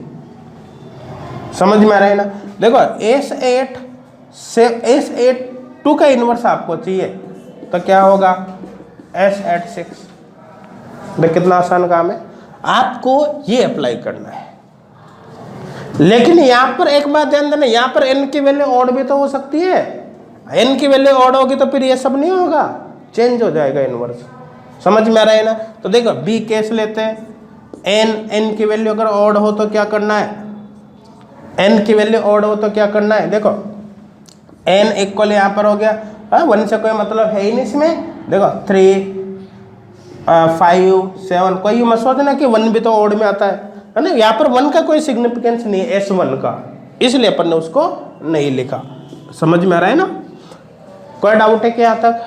समझ में आ रहा है ना। देखो एस 8 से एस 8 2 का इनवर्स आपको चाहिए तो क्या होगा एस 8 6। देख कितना आसान काम है, आपको ये अप्लाई करना है। लेकिन यहां पर एक बात ध्यान देना, यहां पर एन की वैल्यू ऑड भी तो हो सकती है। एन की वैल्यू ऑड होगी तो फिर ये सब नहीं होगा, चेंज हो जाएगा इनवर्स। समझ में आ रहा है ना। तो देखो बी केस लेते हैं, एन की वैल्यू अगर ऑड हो तो क्या करना है, एन की वैल्यू ऑड हो तो क्या करना है। देखो एन इक्वल यहाँ पर हो गया, 1 से कोई मतलब है ही नहीं इसमें। देखो 3 5 7, कोई मत सोचना कि 1 भी तो ऑड में आता है ना। यहाँ पर 1 का कोई सिग्निफिकेंस नहीं है S1 का, इसलिए अपन ने उसको नहीं लिखा। समझ में आ रहा है ना। कोई डाउट है क्या तक,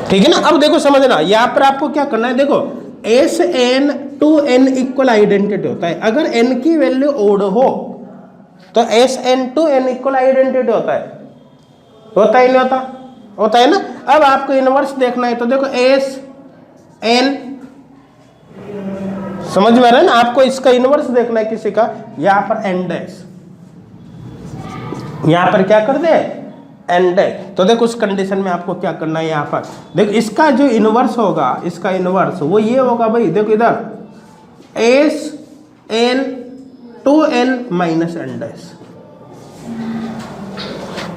ठीक है ना। अब देखो समझना, यहाँ पर आपको क्या करना है, देखो S N two N equal identity होता है। अगर एन की वैल्यू ओड हो तो S N two N equal identity होता है, होता ही नहीं होता, होता है ना। अब आपको इनवर्स देखना है तो देखो एस एन, समझ में आ रहा है ना। आपको इसका इनवर्स देखना है किसी का, यहां पर एन डैश, यहां पर क्या कर दे एन डैश। तो देखो उस कंडीशन में आपको क्या करना है, यहां पर देखो इसका जो इनवर्स होगा, इसका इनवर्स वो ये होगा भाई। देखो इधर S N two N minus N dash,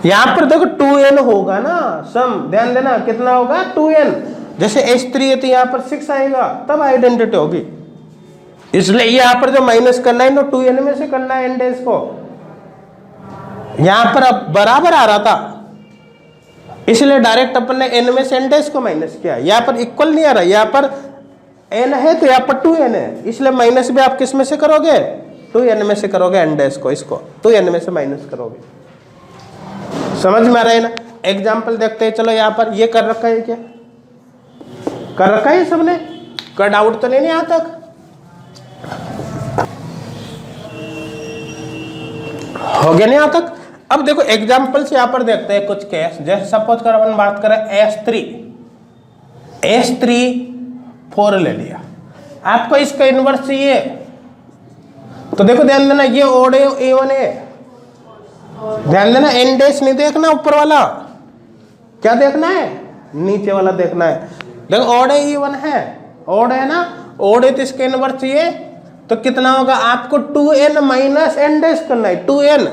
यहां पर देखो 2n होगा ना सम, ध्यान देना कितना होगा 2n। जैसे S3 है तो यहां पर 6 आएगा तब आइडेंटिटी होगी। इसलिए यहां पर जो माइनस करना है तो 2n में से करना है n डैश को। यहां पर अब बराबर आ रहा था इसलिए डायरेक्ट अपन ने n में से n डैश को माइनस किया। यहां पर इक्वल नहीं आ रहा, यहां पर n है तो यहां पर 2n है, इसलिए माइनस भी आप किस में से करोगे, 2n में से करोगे n डैश को, इसको 2n में से माइनस करोगे। समझ में आ रहा है ना। एग्जाम्पल देखते हैं, चलो यहाँ पर ये कर रखा है, क्या कर रखा है सबने, कोई डाउट तो नहीं यहाँ तक, हो गया नहीं यहाँ तक। अब देखो एग्जाम्पल से यहाँ पर देखते हैं कुछ केस। जैसे सपोज कर अपन बात करें S3 4 ले लिया, आपको इसका इनवर्स चाहिए तो देखो ध्यान देना ये ओड है A1 है, ध्यान देना एन डैश नहीं देखना ऊपर वाला, क्या देखना है नीचे वाला देखना है। देखो ओड है E1 है, ओड है ना, ओड है तो इसका इनवर्स चाहिए तो कितना होगा, आपको 2n माइनस एन डैश करना है। 2n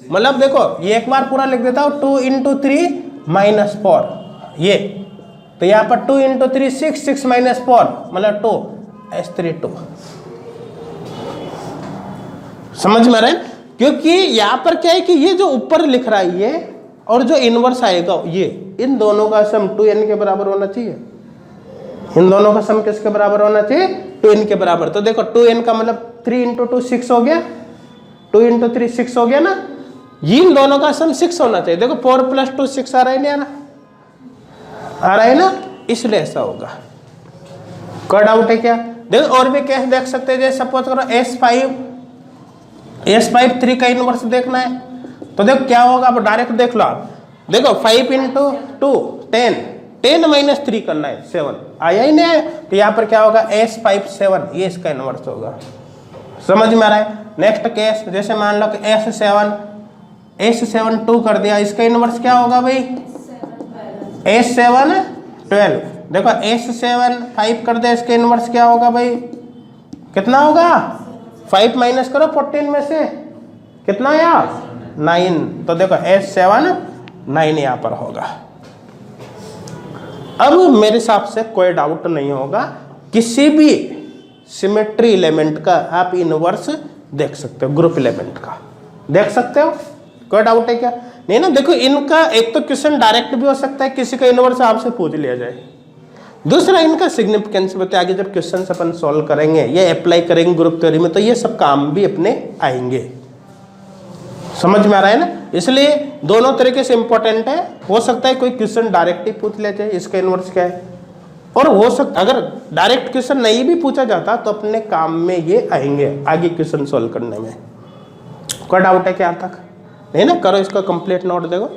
मतलब देखो ये एक बार पूरा लिख देता हूँ, 2 × 3 - 4 ये, तो यहाँ पर 2 × 3 6 6 - 4 मतलब 2 S3 2। समझ में आ रहा है? क्योंकि यहाँ पर क्या है कि ये जो ऊपर लिख रहा है ये और जो इनवर्स आएगा ये, इन दोनों का सम 2n के बराबर होना चाहिए। इन दोनों का सम किसके बराबर होना चाहिए? 2n के बराबर। तो देखो 2n का मतलब 3 × 2 6 हो गया, 2 × 3 6 हो गया ना। इन दोनों का सम 6 होना चाहिए। देखो 4 + 2 6 आ रहा है, नहीं आ रहा? आ रहा है ना, इसलिए ऐसा होगा। कोई डाउट है क्या? देखो और भी केस देख सकते हैं, जैसे सपोज करो S5 3 का इनवर्स देखना है तो देखो क्या होगा, अब डायरेक्ट देख लो आप। देखो 5 × 2 10, 10 - 3 करना है 7, आया ही नहीं आया? तो यहाँ पर क्या होगा, S5 7, ये इसका इनवर्स होगा। समझ में आ रहा है? नेक्स्ट केस, जैसे मान लो कि S7 2 कर दिया, इसका इनवर्स क्या होगा भाई? S7 12। देखो S7 5 कर दे, इसके इनवर्स क्या होगा भाई? कितना होगा? 5 माइनस करो 14 में से, कितना आया? 9। तो देखो S7 9 यहाँ पर होगा। अब मेरे हिसाब से कोई डाउट नहीं होगा, किसी भी सिमेट्री एलिमेंट का आप इनवर्स देख सकते हो, ग्रुप एलिमेंट का देख सकते हो। कोई डाउट है क्या? नहीं ना। देखो इनका एक तो क्वेश्चन डायरेक्ट भी हो सकता है, किसी का इनवर्स आपसे पूछ लिया जाए। दूसरा इनका सिग्निफिकेंस बताया, आगे जब क्वेश्चन अपन सॉल्व करेंगे, ये अप्लाई करेंगे ग्रुप थ्योरी में, तो ये सब काम भी अपने आएंगे। समझ में आ रहा है ना? इसलिए दोनों तरीके से इंपॉर्टेंट है। हो सकता है कोई क्वेश्चन डायरेक्ट ही पूछ ले जाए इसका इनवर्स क्या है, और हो सकता अगर डायरेक्ट क्वेश्चन नहीं भी पूछा जाता तो अपने काम में ये आएंगे आगे क्वेश्चन सॉल्व करने में। कोई डाउट है क्या यहाँ तक? नहीं ना? करो इसका कंप्लीट नोट देखो।